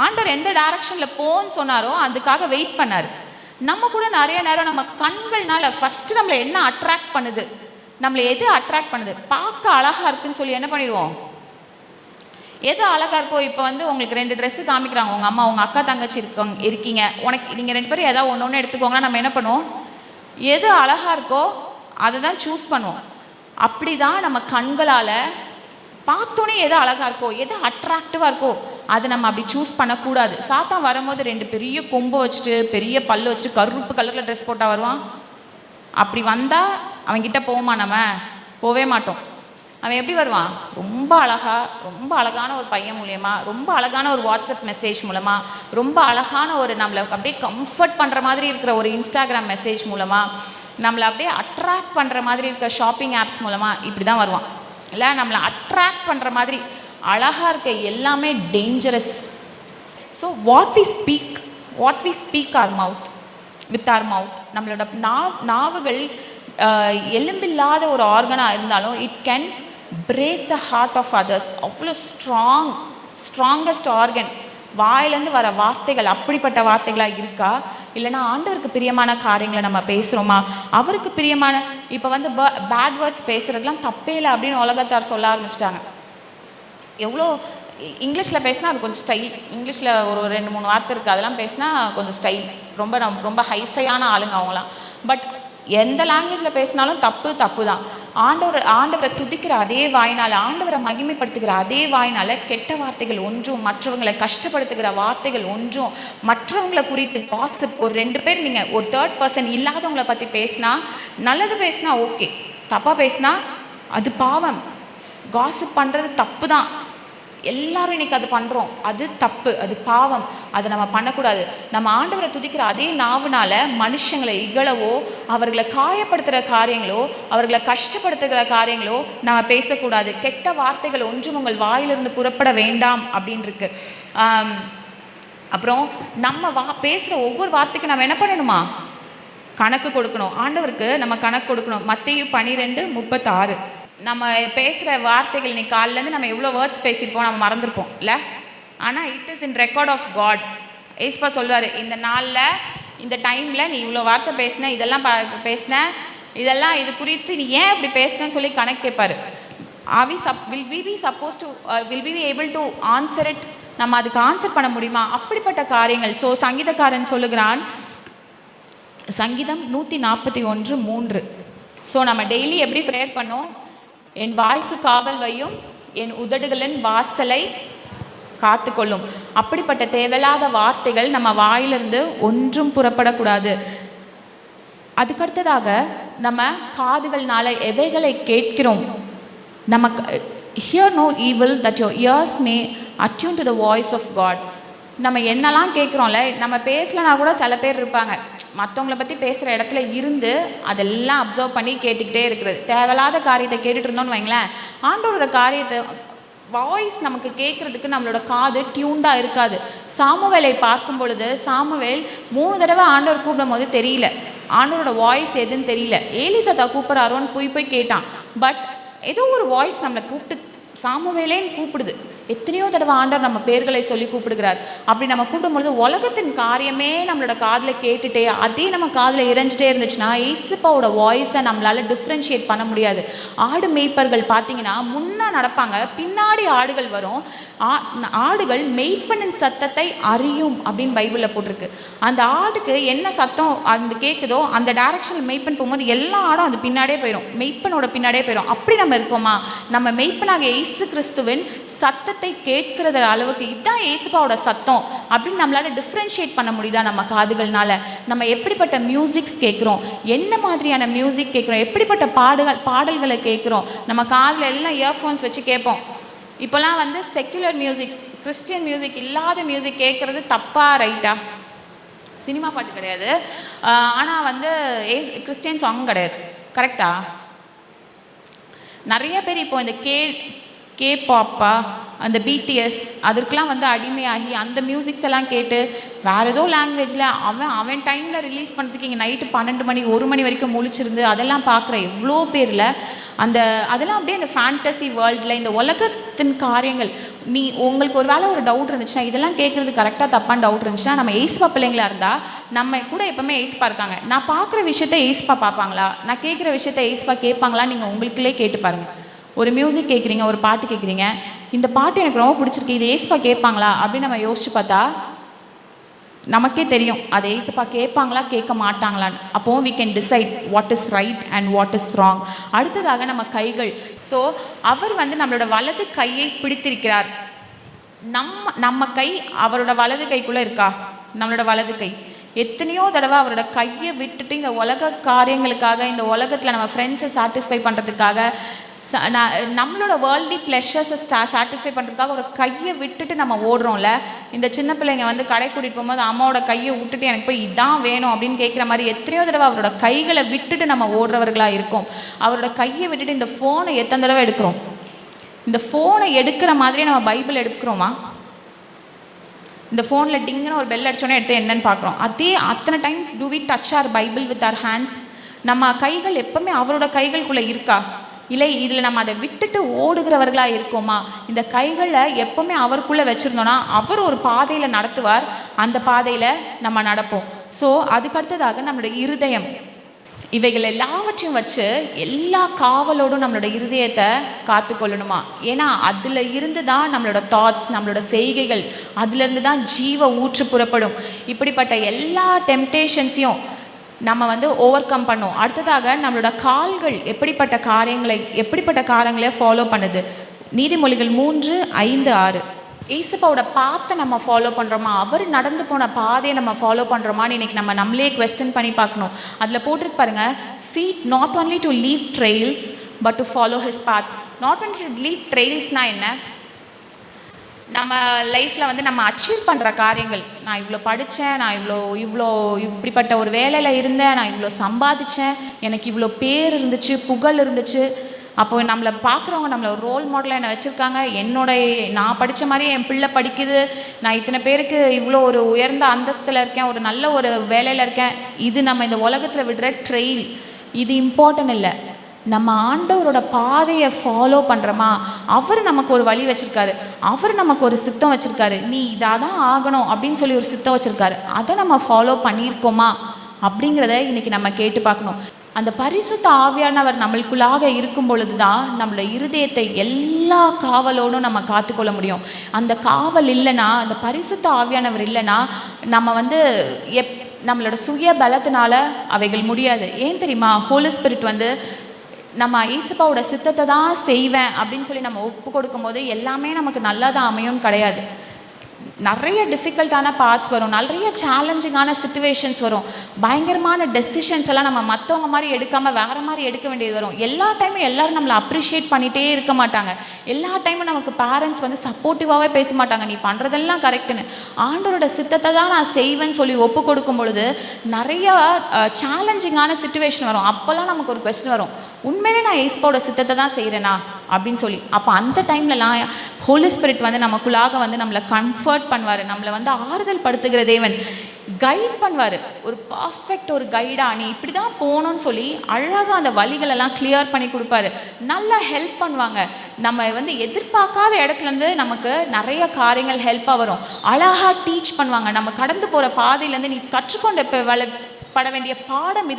ஆண்டவர் எந்த டைரக்ஷனில் போன்னு சொன்னாரோ அதுக்காக வெயிட் பண்ணார். நம்ம கூட நிறைய நேரம் நம்ம கண்கள்னால ஃபஸ்ட்டு நம்மளை என்ன அட்ராக்ட் பண்ணுது, நம்மளை எது அட்ராக்ட் பண்ணுது, பார்க்க அழகாக இருக்குன்னு சொல்லி என்ன பண்ணிடுவோம்? எது அழகாக இருக்கோ, இப்போ வந்து உங்களுக்கு 2 ட்ரெஸ்ஸு காமிக்கிறாங்க, உங்கள் அம்மா உங்கள் அக்கா தங்கச்சி இருக்கீங்க, உனக்கு நீங்கள் 2 பேரும் ஏதாவது ஒன்று எடுத்துக்கோங்கன்னா நம்ம என்ன பண்ணுவோம்? எது அழகாக இருக்கோ அதை தான் சூஸ் பண்ணுவோம். அப்படி தான் நம்ம கண்களால் பார்த்தோன்னே எது அழகாக இருக்கோ, எது அட்ராக்டிவாக இருக்கோ அது நம்ம அப்படி சூஸ் பண்ணக்கூடாது. சாத்தான் வரும்போது 2 பெரிய கொம்பை வச்சுட்டு பெரிய பல்லு வச்சுட்டு கருப்பு கலரில் ட்ரெஸ் போட்டால் வருவான். அப்படி வந்தால் அவன்கிட்ட போவோமா? நம்ம போவே மாட்டோம். அவன் எப்படி வருவான்? ரொம்ப அழகான ஒரு பையன் மூலியமாக, ரொம்ப அழகான ஒரு வாட்ஸ்அப் மெசேஜ் மூலமாக, ரொம்ப அழகான ஒரு நம்மளை அப்படியே கம்ஃபர்ட் பண்ணுற மாதிரி இருக்கிற ஒரு இன்ஸ்டாகிராம் மெசேஜ் மூலமாக, நம்மளை அப்படியே அட்ராக்ட் பண்ணுற மாதிரி இருக்கிற ஷாப்பிங் ஆப்ஸ் மூலமாக இப்படி தான் வருவான். இல்லை, நம்மளை அட்ராக்ட் பண்ணுற மாதிரி அழகாக இருக்க எல்லாமே dangerous. So what we speak our mouth, with our mouth, நம்மளோட நாவுகள் எலும்பில்லாத ஒரு ஆர்கனாக இருந்தாலும் it can break the heart of others. அவ்வளோ ஸ்ட்ராங்கஸ்ட் ஆர்கன். வாயிலேருந்து வர வார்த்தைகள் அப்படிப்பட்ட வார்த்தைகளாக இருக்கா? இல்லைனா ஆண்டவருக்கு பிரியமான காரியங்களை நம்ம பேசுகிறோமா? அவருக்கு பிரியமான இப்போ வந்து பேட் வேர்ட்ஸ் பேசுகிறதுலாம் தப்பே இல்லை அப்படின்னு உலகத்தார் சொல்ல ஆரம்பிச்சிட்டாங்க. எவ்வளோ இங்கிலீஷில் பேசினா அது கொஞ்சம் ஸ்டைல், இங்கிலீஷில் ஒரு 2-3 வார்த்தை இருக்குது, அதெல்லாம் பேசினா கொஞ்சம் ஸ்டைல், ரொம்ப ஹைஃபையான ஆளுங்க அவங்களாம். பட் எந்த லாங்குவேஜில் பேசினாலும் தப்பு தான். ஆண்டவரை துதிக்கிற அதே வாய்னால், ஆண்டவரை மகிமைப்படுத்துகிற அதே வாய்னால் கெட்ட வார்த்தைகள் ஒன்றும், மற்றவங்களை கஷ்டப்படுத்துகிற வார்த்தைகள் ஒன்றும், மற்றவங்களை குறித்து காசிப், ஒரு 2 பேர் நீங்கள் ஒரு 3rd person இல்லாதவங்களை பற்றி பேசினா, நல்லது பேசினா ஓகே, தப்பாக பேசினா அது பாவம். காசிப் பண்ணுறது தப்பு தான். எல்லாரும் இன்னைக்கு அது பண்ணுறோம், அது தப்பு, அது பாவம், அதை நம்ம பண்ணக்கூடாது. நம்ம ஆண்டவரை துதிக்கிற அதே நாவுனால மனுஷங்களை இகழவோ, அவர்களை காயப்படுத்துகிற காரியங்களோ, அவர்களை கஷ்டப்படுத்துகிற காரியங்களோ நம்ம பேசக்கூடாது. கெட்ட வார்த்தைகள் ஒன்றும் உங்கள் வாயிலிருந்து புறப்பட வேண்டாம் அப்படின்னு இருக்கு. அப்புறம் நம்ம பேசுகிற ஒவ்வொரு வார்த்தைக்கும் நம்ம என்ன பண்ணணுமா? கணக்கு கொடுக்கணும். ஆண்டவருக்கு நம்ம கணக்கு கொடுக்கணும். மத்தேயு 12:36. நம்ம பேசுகிற வார்த்தைகள் இன்னைக்கு காலிலேருந்து நம்ம எவ்வளோ வேர்ட்ஸ் பேசியிருப்போம், நம்ம மறந்துருப்போம் இல்லை? ஆனால் it is in record of God. ஏசப்பா சொல்வார், இந்த நாளில் இந்த டைமில் நீ இவ்வளோ வார்த்தை பேசின, இதெல்லாம் பேசின, இதெல்லாம் இது குறித்து நீ ஏன் இப்படி பேசுனேன்னு சொல்லி கணக்கு கேட்பார். Will we be able to answer it? நம்ம அதுக்கு ஆன்சர் பண்ண முடியுமா? அப்படிப்பட்ட காரியங்கள். ஸோ சங்கீதக்காரன் சொல்லுகிறான், சங்கீதம் 141:3. ஸோ நம்ம டெய்லி எப்படி ப்ரேயர் பண்ணோம்? என் வாய்க்கு காவல் வையும், என் உதடுகளின் வாசலை காத்துக்கொள்ளும். அப்படிப்பட்ட தேவையில்லாத வார்த்தைகள் நம்ம வாயிலிருந்து ஒன்றும் புறப்படக்கூடாது. அதுக்கடுத்ததாக நம்ம காதுகள்னால எவைகளை கேட்கிறோம். நமக்கு hear no evil that your ears may attune to the voice of God. நம்ம என்னெல்லாம் கேட்குறோம்ல, நம்ம பேசலனா கூட சில பேர் இருப்பாங்க, மற்றவங்கள பற்றி பேசுகிற இடத்துல இருந்து அதெல்லாம் அப்சர்வ் பண்ணி கேட்டுக்கிட்டே இருக்கிறது. தேவையில்லாத காரியத்தை கேட்டுட்டு இருந்தோம்னு வைங்களேன், ஆண்டவரோட காரியத்தை வாய்ஸ் நமக்கு கேட்குறதுக்கு நம்மளோட காது டியூண்டாக இருக்காது. சாமுவேலை பார்க்கும் பொழுது சாமுவேல் 3 தடவை ஆண்டவர் கூப்பிடும் போது தெரியல, ஆண்டவரோட வாய்ஸ் எதுன்னு தெரியல. ஏலி தாத்தா கூப்பிட்றாரோன்னு போய் கேட்டான். பட் ஏதோ ஒரு வாய்ஸ் நம்மளை கூப்பிட்டு சாமுவேலேன்னு கூப்பிடுது. எத்தனையோ தடவை ஆண்டவர் நம்ம பேர்களை சொல்லி கூப்பிடுகிறார். அப்படி நம்ம கூப்பிடும்பொழுது உலகத்தின் காரியமே நம்மளோட காதில் கேட்டுட்டே அதே நம்ம காதில் இறைஞ்சிட்டே இருந்துச்சுன்னா இயேசுப்பாவோட வாய்ஸை நம்மளால் டிஃப்ரென்ஷியேட் பண்ண முடியாது. ஆடு மேய்ப்பர்கள் பார்த்தீங்கன்னா முன்னே நடப்பாங்க, பின்னாடி ஆடுகள் வரும். ஆடுகள் மெய்ப்பனின் சத்தத்தை அறியும் அப்படின்னு பைபிளில் போட்டிருக்கு. அந்த ஆடுக்கு என்ன சத்தம் அந்த கேட்குதோ அந்த டைரக்ஷனில் மெய்ப்பன் போகும்போது எல்லா ஆடும் அது பின்னாடியே போயிடும், மெய்ப்பனோட பின்னாடியே போயிடும். அப்படி நம்ம இருக்கோமா? நம்ம மெய்ப்பனாக இயேசு கிறிஸ்துவின் சத்தத்தை கேட்கிற அளவுக்கு இதுதான் இயேசுப்பாவோட சத்தம் அப்படின்னு நம்மளால் டிஃப்ரென்ஷியேட் பண்ண முடியுதா நம்ம காதுகள்னால? நம்ம எப்படிப்பட்ட மியூசிக்ஸ் கேட்குறோம், என்ன மாதிரியான மியூசிக் கேட்குறோம், எப்படிப்பட்ட பாடல்களை கேட்குறோம்? நம்ம காதில் எல்லாம் இயர்ஃபோன்ஸ் வச்சு கேட்போம். இப்போலாம் வந்து செக்யுலர் மியூசிக்ஸ், கிறிஸ்டியன் மியூசிக் இல்லாத மியூசிக் கேட்குறது தப்பா ரைட்டா? சினிமா பாட்டு கிடையாது, ஆனால் வந்து கிறிஸ்டியன் சாங் கிடையாது, கரெக்டா? நிறைய பேர் இப்போ இந்த கேபாப்பா அந்த பிடிஎஸ் அதற்கெலாம் வந்து அடிமையாகி அந்த மியூசிக்ஸ் எல்லாம் கேட்டு வேறு ஏதோ லாங்குவேஜில் அவன் டைமில் ரிலீஸ் பண்ணுறதுக்கு இங்கே நைட்டு 12 மணி 1 மணி வரைக்கும் முழிச்சிருந்து அதெல்லாம் பார்க்குற எவ்வளோ பேரில் அதெல்லாம் அப்படியே அந்த ஃபேண்டசி வேர்ல்டில் இந்த உலகத்தின் காரியங்கள். உங்களுக்கு ஒரு வேளை ஒரு டவுட் இருந்துச்சுன்னா, இதெல்லாம் கேட்குறது கரெக்டாக தப்பான டவுட் இருந்துச்சுன்னா, நம்ம ஏசுப்பா பிள்ளைங்களா இருந்தால் நம்ம கூட எப்போவுமே ஏசுப்பா இருக்காங்க. நான் பார்க்குற விஷயத்த ஏசுப்பா பார்ப்பாங்களா, நான் கேட்குற விஷயத்த ஏசுப்பா கேட்பாங்களா, நீங்கள் உங்களுக்குள்ளே கேட்டு பாருங்கள். ஒரு மியூசிக் கேட்குறீங்க, ஒரு பாட்டு கேட்குறீங்க, இந்த பாட்டு எனக்கு ரொம்ப பிடிச்சிருக்கு, இது ஏசுப்பா கேட்பாங்களா அப்படின்னு நம்ம யோசிச்சு பார்த்தா நமக்கே தெரியும் அதை ஏசுப்பா கேட்பாங்களா கேட்க மாட்டாங்களான்னு. அப்போது we can decide what is right and what is wrong. அடுத்ததாக நம்ம கைகள். ஸோ அவர் வந்து நம்மளோட வலது கையை பிடித்திருக்கிறார். நம்ம கை அவரோட வலது கைக்குள்ளே இருக்கா? நம்மளோட வலது கை எத்தனையோ தடவை அவரோட கையை விட்டுட்டு இந்த உலக காரியங்களுக்காக, இந்த உலகத்தில் நம்ம ஃப்ரெண்ட்ஸை சாட்டிஸ்ஃபை பண்ணுறதுக்காக, நம்மளோட வேர்ல்ட்லி ப்ளஷர்ஸை சாட்டிஸ்ஃபை பண்ணுறதுக்காக ஒரு கையை விட்டுட்டு நம்ம ஓடுறோம்ல. இந்த சின்ன பிள்ளைங்க வந்து கடை கூட்டிகிட்டு போகும்போது அம்மாவோட கையை விட்டுட்டு எனக்கு போய் இதான் வேணும் அப்படின்னு கேட்குற மாதிரி எத்தனையோ தடவை அவரோட கைகளை விட்டுட்டு நம்ம ஓடுறவர்களாக இருக்கோம். அவரோட கையை விட்டுட்டு இந்த ஃபோனை எத்தனை தடவை எடுக்கிறோம்? இந்த ஃபோனை எடுக்கிற மாதிரியே நம்ம பைபிள் எடுக்கிறோமா? இந்த ஃபோனில் டிங்குன்னு ஒரு பெல் அடிச்சோன்னே எடுத்து என்னன்னு பார்க்குறோம். அத்தனை times do we touch our Bible with our hands? நம்ம கைகள் எப்பவுமே அவரோட கைகளுக்குள்ளே இருக்கா? இல்லை இதில் நம்ம அதை விட்டுட்டு ஓடுகிறவர்களாக இருக்கோமா? இந்த கைகளை எப்போவுமே அவருக்குள்ளே வச்சுருந்தோன்னா அவர் ஒரு பாதையில் நடத்துவார், அந்த பாதையில் நம்ம நடப்போம். ஸோ அதுக்கடுத்ததாக நம்மளோட இருதயம், இவைகள் எல்லாவற்றையும் வச்சு எல்லா காவலோடும் நம்மளோட இருதயத்தை காத்துக்கொள்ளணுமா? ஏன்னா அதில் இருந்து தான் நம்மளோட தாட்ஸ், நம்மளோட செய்கைகள், அதிலிருந்து தான் ஜீவ ஊற்று புறப்படும். இப்படிப்பட்ட எல்லா டெம்டேஷன்ஸையும் நம்ம வந்து ஓவர் கம் பண்ணோம். அடுத்ததாக நம்மளோட கால்கள் எப்படிப்பட்ட காரியங்களை ஃபாலோ பண்ணுது? நீதிமொழிகள் 3:5-6. ஏசப்பாவோட பாத்தை நம்ம ஃபாலோ பண்ணுறோமா? அவர் நடந்து போன பாதையை நம்ம ஃபாலோ பண்ணுறோமான்னு இன்றைக்கி நம்மளே குவெஸ்டன் பண்ணி பார்க்கணும். அதில் போட்டிருக்கு பாருங்க, feet not only to leave trails but to follow his path. not only to leave trailsனால் என்ன? நம்ம லைஃப்பில் வந்து நம்ம அச்சீவ் பண்ணுற காரியங்கள், நான் இவ்வளோ படித்தேன், நான் இப்படிப்பட்ட ஒரு வேலையில் இருந்தேன், நான் இவ்வளோ சம்பாதிச்சேன், எனக்கு இவ்வளோ பேர் இருந்துச்சு, புகழ் இருந்துச்சு, அப்போ நம்மளை பார்க்குறவங்க நம்மளை ஒரு ரோல் மாடலாக என்னை வச்சுருக்காங்க, நான் படித்த மாதிரி என் பிள்ளை படிக்குது, நான் இத்தனை பேருக்கு இவ்வளோ ஒரு உயர்ந்த அந்தஸ்தில் இருக்கேன், ஒரு நல்ல ஒரு வேலையில் இருக்கேன். இது நம்ம இந்த உலகத்தில் விடுற ட்ரெயில், இது இம்பார்ட்டன்ட் இல்லை. நம்ம ஆண்டவரோட பாதையை ஃபாலோ பண்ணுறோமா? அவர் நமக்கு ஒரு வழி வச்சுருக்காரு, அவர் நமக்கு ஒரு சித்தம் வச்சுருக்காரு, நீ இதாக தான் ஆகணும் அப்படின்னு சொல்லி ஒரு சித்தம் வச்சுருக்காரு, அதை நம்ம ஃபாலோ பண்ணியிருக்கோமா அப்படிங்கிறத இன்றைக்கி நம்ம கேட்டு பார்க்கணும். அந்த பரிசுத்த ஆவியானவர் நம்மளுக்குள்ளாக இருக்கும் பொழுது தான் நம்மளோட இருதயத்தை எல்லா காவலோடும் நம்ம காத்துக்கொள்ள முடியும். அந்த காவல் இல்லைன்னா, அந்த பரிசுத்த ஆவியானவர் இல்லைன்னா நம்ம வந்து நம்மளோட சுய பலத்தினால அவைகள் முடியாது. ஏன் தெரியுமா? ஹோலி ஸ்பிரிட் வந்து நம்ம ஏசப்பாவோட சித்தத்தை தான் செய்வேன் அப்படின்னு சொல்லி நம்ம ஒப்பு கொடுக்கும் போது எல்லாமே நமக்கு நல்லா தான் அமையும்னு கிடையாது. நிறைய டிஃபிகல்ட்டான பார்ட்ஸ் வரும், நிறைய சேலஞ்சிங்கான சிச்சுவேஷன்ஸ் வரும், பயங்கரமான டெசிஷன்ஸ் எல்லாம் நம்ம மற்றவங்க மாதிரி எடுக்காமல் வேறு மாதிரி எடுக்க வேண்டியது வரும். எல்லா டைமும் எல்லோரும் நம்மளை அப்ரிஷியேட் பண்ணிகிட்டே இருக்க மாட்டாங்க. எல்லா டைமும் நமக்கு பேரண்ட்ஸ் வந்து சப்போர்ட்டிவாகவே பேச மாட்டாங்க, நீ பண்ணுறதெல்லாம் கரெக்டுன்னு. ஆண்டவரோட சித்தத்தை தான் நான் செய்வேன்னு சொல்லி ஒப்பு கொடுக்கும் பொழுது நிறையா சேலஞ்சிங்கான சிச்சுவேஷன் வரும். அப்போல்லாம் நமக்கு ஒரு கொஸ்டின் வரும், உண்மையிலே நான் ஏசப்பாவோட சித்தத்தை தான் செய்கிறேனா அப்படின்னு சொல்லி. அப்போ அந்த டைம்லலாம் ஹோலி ஸ்பிரிட் வந்து நமக்குள்ளாக வந்து நம்மளை கம்ஃபர்ட் பண்ணுவார், நம்மளை வந்து ஆறுதல் படுத்துகிற தேவன், கைட் பண்ணுவார். ஒரு பர்ஃபெக்ட் ஒரு கைடாக நீ இப்படி தான் போகணும்னு சொல்லி அழகாக அந்த வழிகளெல்லாம் கிளியர் பண்ணி கொடுப்பாரு. நல்லா ஹெல்ப் பண்ணுவாங்க. நம்ம வந்து எதிர்பார்க்காத இடத்துலேருந்து நமக்கு நிறைய காரியங்கள் ஹெல்ப்பாக வரும். அழகாக டீச் பண்ணுவாங்க. நம்ம கடந்து போகிற பாதையிலேருந்து நீ கற்றுக்கொண்ட பட வேண்டிய பாடம்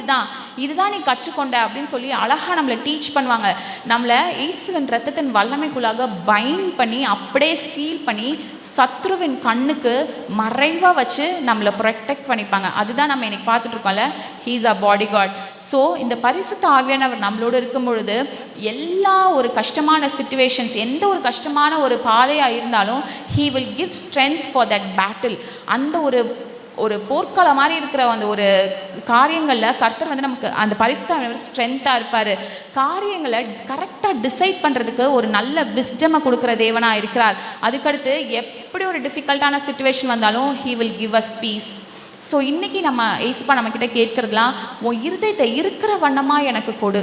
இதுதான் நீ கற்றுக்கொண்ட அப்படின்னு சொல்லி அழகாக நம்மளை டீச் பண்ணுவாங்க. நம்மளை இயேசுவின் ரத்தத்தின் வல்லமைக்குள்ளாக பைண்ட் பண்ணி அப்படியே சீல் பண்ணி சத்ருவின் கண்ணுக்கு மறைவாக வச்சு நம்மளை ப்ரொடெக்ட் பண்ணிப்பாங்க. அதுதான் நம்ம இன்னைக்கு பார்த்துட்டு இருக்கோம்ல, he is a bodyguard. ஸோ இந்த பரிசுத்த ஆவியானவர் நம்மளோடு இருக்கும் பொழுது எல்லா ஒரு கஷ்டமான சிச்சுவேஷன்ஸ், எந்த ஒரு கஷ்டமான ஒரு பாதையாக இருந்தாலும் he will give strength for that battle. அந்த ஒரு போர்க்கால மாதிரி இருக்கிற அந்த ஒரு காரியங்களில் கர்த்தர் வந்து நமக்கு அந்த பரிசுத்த ஸ்ட்ரென்த்தாக இருப்பார். காரியங்களை கரெக்டாக டிசைட் பண்ணுறதுக்கு ஒரு நல்ல விஸ்டமை கொடுக்குற தேவனாக இருக்கிறார். அதுக்கடுத்து எப்படி ஒரு டிஃபிகல்ட்டான சிச்சுவேஷன் வந்தாலும் he will give us peace. So இன்றைக்கி நம்ம ஏசப்பா நம்மக்கிட்ட கேட்குறதுலாம், உன் இருதயத்தை இருக்கிற வண்ணமாக எனக்கு கொடு.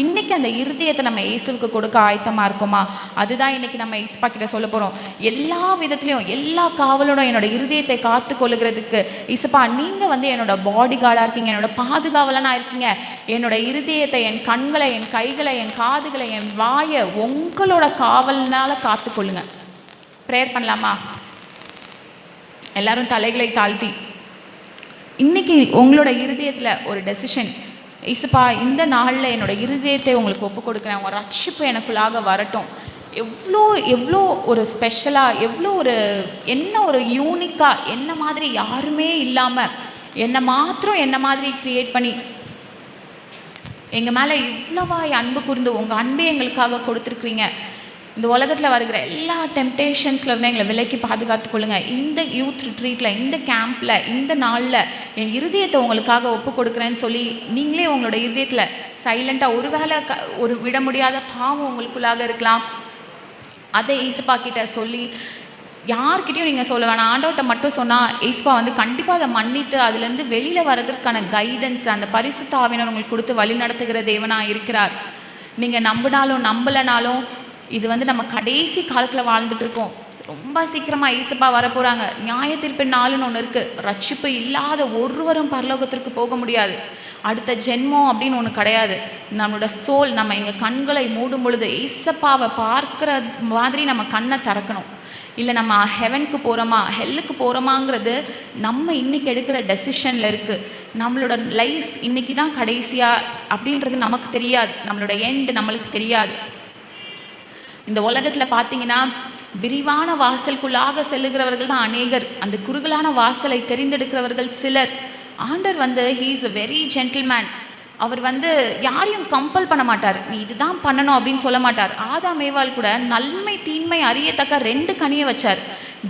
இன்றைக்கி அந்த இருதயத்தை நம்ம இயேசுவுக்கு கொடுக்க ஆயத்தமாக இருக்குமா? அதுதான் இன்றைக்கி நம்ம ஏசப்பா கிட்ட சொல்ல போகிறோம். எல்லா விதத்துலேயும் எல்லா காவலோடும் என்னோட இருதயத்தை காத்து கொள்ளுகிறதுக்கு ஏசப்பா நீங்கள் வந்து என்னோட பாடி கார்டாக இருக்கீங்க, என்னோட பாதுகாவலனாக இருக்கீங்க. என்னோட இருதயத்தை, என் கண்களை, என் கைகளை, என் காதுகளை, என் வாயை உங்களோட காவல்னால் காத்து கொள்ளுங்க. ப்ரேயர் பண்ணலாமா? எல்லாரும் தலைகளை தாழ்த்தி இன்றைக்கி உங்களோட இருதயத்தில் ஒரு டெசிஷன், இசப்பா இந்த நாளில் என்னோடய இருதயத்தை உங்களுக்கு ஒப்பு கொடுக்குறேன், உங்கள் ரட்சிப்பு எனக்குள்ளாக வரட்டும். எவ்வளோ எவ்வளோ ஒரு ஸ்பெஷலாக, எவ்வளோ ஒரு என்ன ஒரு யூனிக்காக, என்ன மாதிரி யாருமே இல்லாமல் என்ன மாதிரி க்ரியேட் பண்ணி எங்கள் மேலே இவ்வளவா அன்பு கூர்ந்து உங்கள் அன்பே எங்களுக்காக கொடுத்துருக்குறீங்க. இந்த உலகத்தில் வருகிற எல்லா டெம்டேஷன்ஸ்லேருந்து எங்களை விலைக்கு பாதுகாத்து கொள்ளுங்கள். இந்த யூத் ரிட்ரீட்டில், இந்த கேம்பில், இந்த நாளில் என் இருதயத்தை உங்களுக்காக ஒப்பு கொடுக்குறேன்னு சொல்லி நீங்களே உங்களோட இருதயத்தில் சைலண்ட்டாக ஒரு விட முடியாத பாவம் உங்களுக்குள்ளாக இருக்கலாம், அதை ஏசப்பா கிட்ட சொல்லி யார்கிட்டையும் நீங்கள் சொல்ல வேணாம், ஆண்டவர்கிட்ட மட்டும் சொன்னால் ஏசப்பா வந்து கண்டிப்பாக அதை மன்னித்து அதுலேருந்து வெளியில் வர்றதுக்கான கைடன்ஸ் அந்த பரிசுத்த ஆவியினர் உங்களுக்கு கொடுத்து வழி நடத்துகிற தேவனாக இருக்கிறார். நீங்கள் நம்பினாலும் நம்பலைனாலும் இது வந்து நம்ம கடைசி காலத்தில் வாழ்ந்துட்டுருக்கோம். ரொம்ப சீக்கிரமாக ஏசப்பா வரப்போகிறாங்க. நியாய தீர்ப்பின் நாளுன்னு ஒன்று இருக்குது. ரட்சிப்பு இல்லாத ஒருவரும் பரலோகத்திற்கு போக முடியாது. அடுத்த ஜென்மம் அப்படின்னு ஒன்று கிடையாது. நம்மளோட சோல், நம்ம எங்கள் கண்களை மூடும் பொழுது ஏசப்பாவை பார்க்குற மாதிரி நம்ம கண்ணை திறக்கணும். இல்லை நம்ம ஹெவனுக்கு போகிறோமா ஹெல்லுக்கு போகிறோமாங்கிறது நம்ம இன்றைக்கி எடுக்கிற டெசிஷனில் இருக்குது. நம்மளோட லைஃப் இன்றைக்கி தான் கடைசியாக அப்படின்றது நமக்கு தெரியாது. நம்மளோட எண்டு நம்மளுக்கு தெரியாது. இந்த உலகத்தில் பார்த்தீங்கன்னா விரிவான வாசலுக்குள்ளாக செல்லுகிறவர்கள் தான் அநேகர், அந்த குறுகலான வாசலை தெரிந்தெடுக்கிறவர்கள் சிலர். ஆண்டவர் வந்து he is a very gentleman. அவர் வந்து யாரையும் கம்பல் பண்ண மாட்டார், நீ இதுதான் பண்ணணும் அப்படின்னு சொல்ல மாட்டார். ஆதாம் ஏவாள் கூட நன்மை தீன்மை அறியத்தக்க 2 கனியை வச்சார்.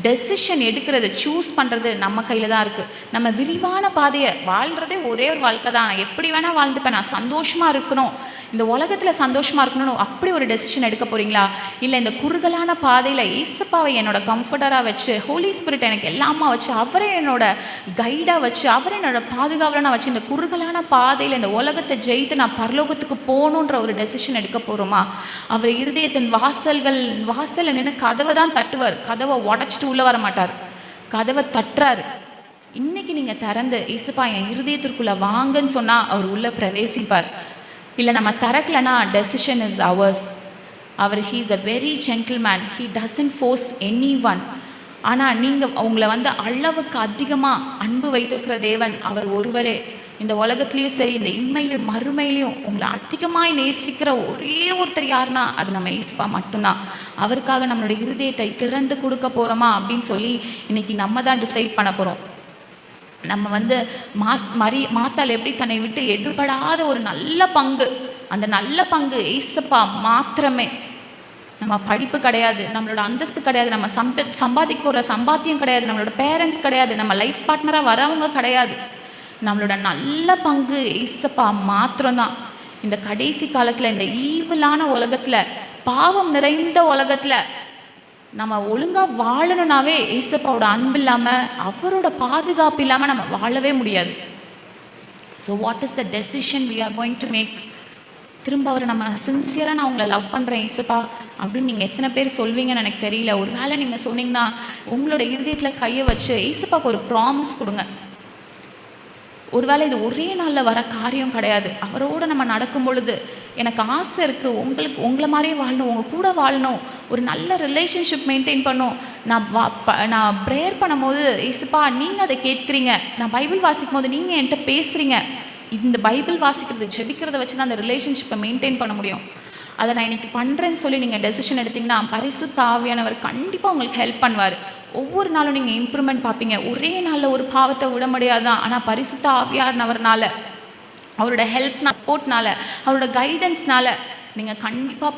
டெசிஷன் எடுக்கிறது, சூஸ் பண்ணுறது நம்ம கையில் தான் இருக்குது. நம்ம விரிவான பாதையை வாழ்கிறதே ஒரே ஒரு வாழ்க்கை தான். நான் எப்படி வேணால் வாழ்ந்துப்பேன், நான் சந்தோஷமாக இருக்கணும், இந்த உலகத்தில் சந்தோஷமாக இருக்கணும், அப்படி ஒரு டெசிஷன் எடுக்க போகிறீங்களா? இல்லை இந்த குறுகலான பாதையில் ஏசப்பாவை என்னோட கம்ஃபர்டராக வச்சு, ஹோலி ஸ்பிரிட் எனக்கு எல்லாமா வச்சு, அவரை என்னோட கைடாக வச்சு, அவரை என்னோட பாதுகாவலனாக வச்சு இந்த குறுகலான பாதையில் இந்த உலகத்தை ஜெயித்து நான் பரலோகத்துக்கு போகணுன்ற ஒரு டெசிஷன் எடுக்க போகிறோமா? அவர் இருதயத்தின் வாசலில் நின்று கதவை தான் தட்டுவார். கதவை உடச்சிட்டு உள்ளே வர மாட்டார், கதவை தட்டுறாரு. இன்னைக்கு நீங்கள் திறந்து ஏசப்பா என் இருதயத்திற்குள்ளே வாங்கன்னு சொன்னால் அவர் உள்ளே பிரவேசிப்பார். இல்லை நம்ம திறக்கலைன்னா டெசிஷன் இஸ் அவர்ஸ். அவர் he is a very gentleman, he doesn't force any one. ஆனால் நீங்கள் உங்களை வந்து அளவுக்கு அதிகமாக அன்பு வைத்திருக்கிற தேவன் அவர் ஒருவரே. இந்த உலகத்துலேயும் சரி, இந்த இம்மையிலும் மறுமையிலையும் உங்களை அதிகமாக நேசிக்கிற ஒரே ஒருத்தர் யாருன்னா அது நம்ம ஏசப்பா மட்டும்தான். அவருக்காக நம்மளோட இருதயத்தை திறந்து கொடுக்க போகிறோமா அப்படின்னு சொல்லி இன்றைக்கி நம்ம தான் டிசைட் பண்ண போகிறோம். நம்ம வந்து மாத்தால் எப்படி தன்னை விட்டு எடுபடாத ஒரு நல்ல பங்கு, அந்த நல்ல பங்கு ஏசப்பா மாத்திரமே. நம்ம படிப்பு கிடையாது, நம்மளோட அந்தஸ்து கிடையாது, நம்ம சம்பாதிக்க போகிற சம்பாத்தியம் கிடையாது, நம்மளோட பேரண்ட்ஸ் கிடையாது, நம்ம லைஃப் பார்ட்னராக வரவங்க கிடையாது. நம்மளோட நல்ல பங்கு ஏசப்பா மாத்திரம்தான். இந்த கடைசி காலத்தில், இந்த ஈவிலான உலகத்தில், பாவம் நிறைந்த உலகத்தில் நம்ம ஒழுங்காக வாழணும்னாவே ஏசப்பாவோட அன்பு இல்லாமல், அவரோட பாதுகாப்பு இல்லாமல் நம்ம வாழவே முடியாது. So what is the decision we are going to make? திரும்ப அவரை நம்ம சின்சியராக நான் உங்களை லவ் பண்ணுறேன் ஏசப்பா அப்படின்னு நீங்கள் எத்தனை பேர் சொல்வீங்கன்னு எனக்கு தெரியல. ஒரு வேளை நீங்கள் சொன்னீங்கன்னா உங்களோட இருதயத்தில் கையை வச்சு ஏசப்பாவுக்கு ஒரு ப்ராமிஸ் கொடுங்க. ஒருவேளை இது ஒரே நாளில் வர காரியம் கிடையாது. அவரோடு நம்ம நடக்கும் பொழுது எனக்கு ஆசை இருக்குது, உங்களை மாதிரியே வாழணும், உங்கள் கூட வாழணும், ஒரு நல்ல ரிலேஷன்ஷிப் மெயின்டைன் பண்ணணும். நான் ப்ரேயர் பண்ணும்போது ஏசப்பா நீங்கள் அதை கேட்குறீங்க, நான் பைபிள் வாசிக்கும் போது நீங்கள் என்கிட்ட பேசுகிறீங்க. இந்த பைபிள் வாசிக்கிறது, ஜெபிக்கிறத வச்சு தான் அந்த ரிலேஷன்ஷிப்பை மெயின்டைன் பண்ண முடியும். அதை நான் இன்றைக்கி பண்ணுறேன்னு சொல்லி நீங்கள் டெசிஷன் எடுத்திங்கன்னா பரிசுத்த ஆவியானவர் கண்டிப்பாக உங்களுக்கு ஹெல்ப் பண்ணுவார். ஒவ்வொரு நாளும் நீங்கள் இம்ப்ரூவ்மெண்ட் பார்ப்பீங்க. ஒரே நாளில் ஒரு பாவத்தை விட முடியாதான். ஆனால் பரிசுத்த ஆவியானவர்னால, அவரோட ஹெல்ப்னா, சப்போர்ட்னால, அவரோட கைடன்ஸ்னால நீங்கள் கண்டிப்பாக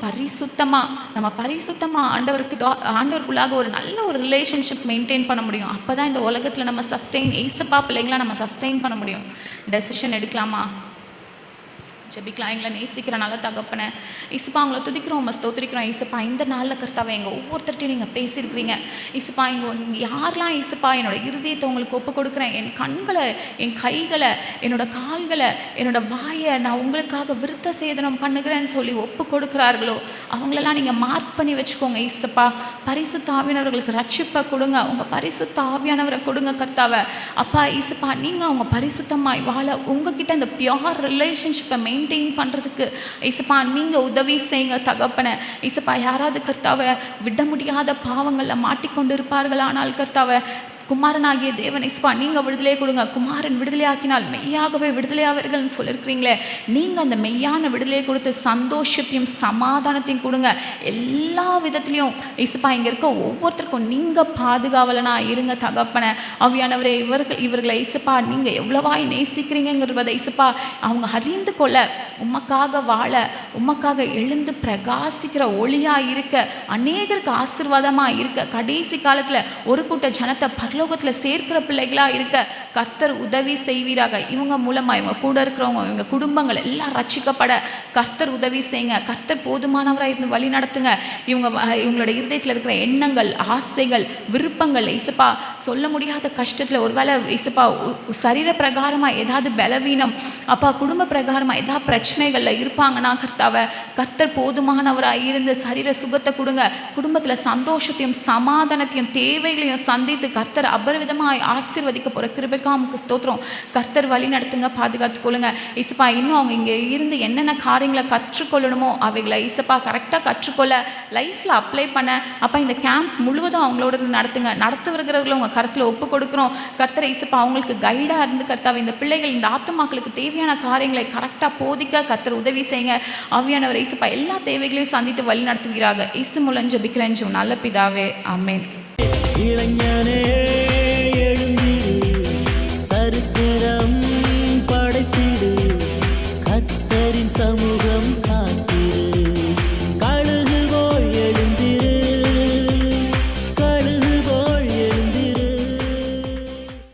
நம்ம பரிசுத்தமாக ஆண்டவருக்குள்ளாக ஒரு நல்ல ஒரு ரிலேஷன்ஷிப் மெயின்டைன் பண்ண முடியும். அப்போ தான் இந்த உலகத்தில் நம்ம ஏசப்பா பிள்ளைங்களாம் நம்ம சஸ்டெயின் பண்ண முடியும். டெசிஷன் எடுக்கலாமா? ஜெபிக்கலாம். எங்களை நேசிக்கிற நல்ல தகப்பனை இசுப்பா, அவங்கள துதிக்கிறோம், நம்ம ஸ்தோத்திரிக்கிறோம். இசுப்பா, இந்த நாளில் கர்த்தாவை எங்கள் ஒவ்வொருத்தர்ட்டையும் நீங்கள் பேசியிருக்கிறீங்க. இசுப்பா, இங்கே யாரெல்லாம் இசுப்பா என்னோட இருதயத்தை உங்களுக்கு ஒப்பு கொடுக்குறேன், என் கண்களை, என் கைகளை, என்னோட கால்களை, என்னோட வாயை நான் உங்களுக்காக விருத்த சேதனம் பண்ணுகிறேன்னு சொல்லி ஒப்பு கொடுக்குறார்களோ அவங்களெல்லாம் நீங்கள் மார்க் பண்ணி வச்சுக்கோங்க. இசுப்பா, பரிசுத்த ஆவியானவர்களுக்கு ரட்சிப்பை கொடுங்க, உங்கள் பரிசுத்த ஆவியானவரை கொடுங்க கர்த்தாவை. அப்பா இசுப்பா, நீங்கள் அவங்க பரிசுத்தமாய் வாழ உங்ககிட்ட இந்த பியோர் ரிலேஷன்ஷிப்பை மெயின்டைன் பண்ணுறதுக்கு இசப்பா நீங்கள் உதவி செய்யுங்க தகப்பனை. இசப்பா, யாராவது கர்த்தாவை விட முடியாத பாவங்களில் மாட்டிக்கொண்டு இருப்பார்கள், ஆனால் கர்த்தாவை குமாரனாகிய தேவன் இஸ்பா நீங்கள் விடுதலை கொடுங்க. குமாரன் விடுதலை ஆக்கினால் மெய்யாகவே விடுதலையாவர்கள்னு சொல்லியிருக்கிறீங்களே, நீங்கள் அந்த மெய்யான விடுதலையை கொடுத்து சந்தோஷத்தையும் சமாதானத்தையும் கொடுங்க. எல்லா விதத்துலேயும் இஸ்பா இங்கே இருக்க ஒவ்வொருத்தருக்கும் நீங்கள் பாதுகாவலனா இருங்க தகப்பனை. ஆவியானவரே, இவர்களை இசப்பா நீங்கள் எவ்வளவாய் நேசிக்கிறீங்கிறத இசப்பா அவங்க அறிந்து கொள்ள, உமக்காக வாழ, உமக்காக எழுந்து பிரகாசிக்கிற ஒளியாக இருக்க, அநேகருக்கு ஆசீர்வாதமாக இருக்க, கடைசி காலத்தில் ஒரு கூட்ட ஜனத்தை பரலோகத்தில் சேர்க்கிற பிள்ளைகளாக இருக்க கர்த்தர் உதவி செய்வீராக. இவங்க மூலமாக இவங்க கூட இருக்கிறவங்க, இவங்க குடும்பங்கள் எல்லாம் ரட்சிக்கப்பட கர்த்தர் உதவி செய்யுங்க. கர்த்தர் போதுமானவராக இருந்து வழி நடத்துங்க. இவங்களோட இருதயத்தில் இருக்கிற எண்ணங்கள், ஆசைகள், விருப்பங்கள் இசப்பா சொல்ல முடியாத கஷ்டத்தில் ஒருவேளை இசப்பா சரீர பிரகாரமாக ஏதாவது பலவீனம், அப்பா குடும்ப பிரகாரமாக ஏதாவது பிரச்சனைகளில் இருப்பாங்கன்னா கர்த்தாவை கர்த்தர் போதுமானவராக இருந்து சரீர சுகத்தை கொடுங்க. குடும்பத்தில் சந்தோஷத்தையும் சமாதானத்தையும் தேவைகளையும் சந்தித்து கர்த்தர் அபரிவிதமாக ஆசீர்வதிக்க போகிற கிருபைக்காமுக்கு ஸ்தோத்திரம். கர்த்தர் வழி நடத்துங்க, பாதுகாத்து கொள்ளுங்க. இசப்பா, இன்னும் அவங்க இங்கே இருந்து என்னென்ன காரியங்களை கற்றுக்கொள்ளணுமோ அவைகளை இசப்பா கரெக்டாக கற்றுக்கொள்ள, லைஃப்பில் அப்ளை பண்ண, அப்போ இந்த கேம்ப் முழுவதும் அவங்களோட நடத்துங்க. நடத்து வருகிறவர்களும் உங்கள் கருத்தில் ஒப்பு கொடுக்குறோம். கர்த்தரை இசப்பா அவங்களுக்கு கைடாக இருந்து கர்த்தாவை இந்த பிள்ளைகள், இந்த ஆத்துமாக்களுக்கு தேவையான காரியங்களை கரெக்டாக போதிக்க கர்த்தர் உதவி செய்யுங்க. ஆவியானவர் இசப்பா எல்லா தேவைகளையும் சந்தித்து வழி நடத்துவீராக. இசு மூலம் ஜெபிக்கிறேன் நல்ல பிதாவே, ஆமென். இளைஞனே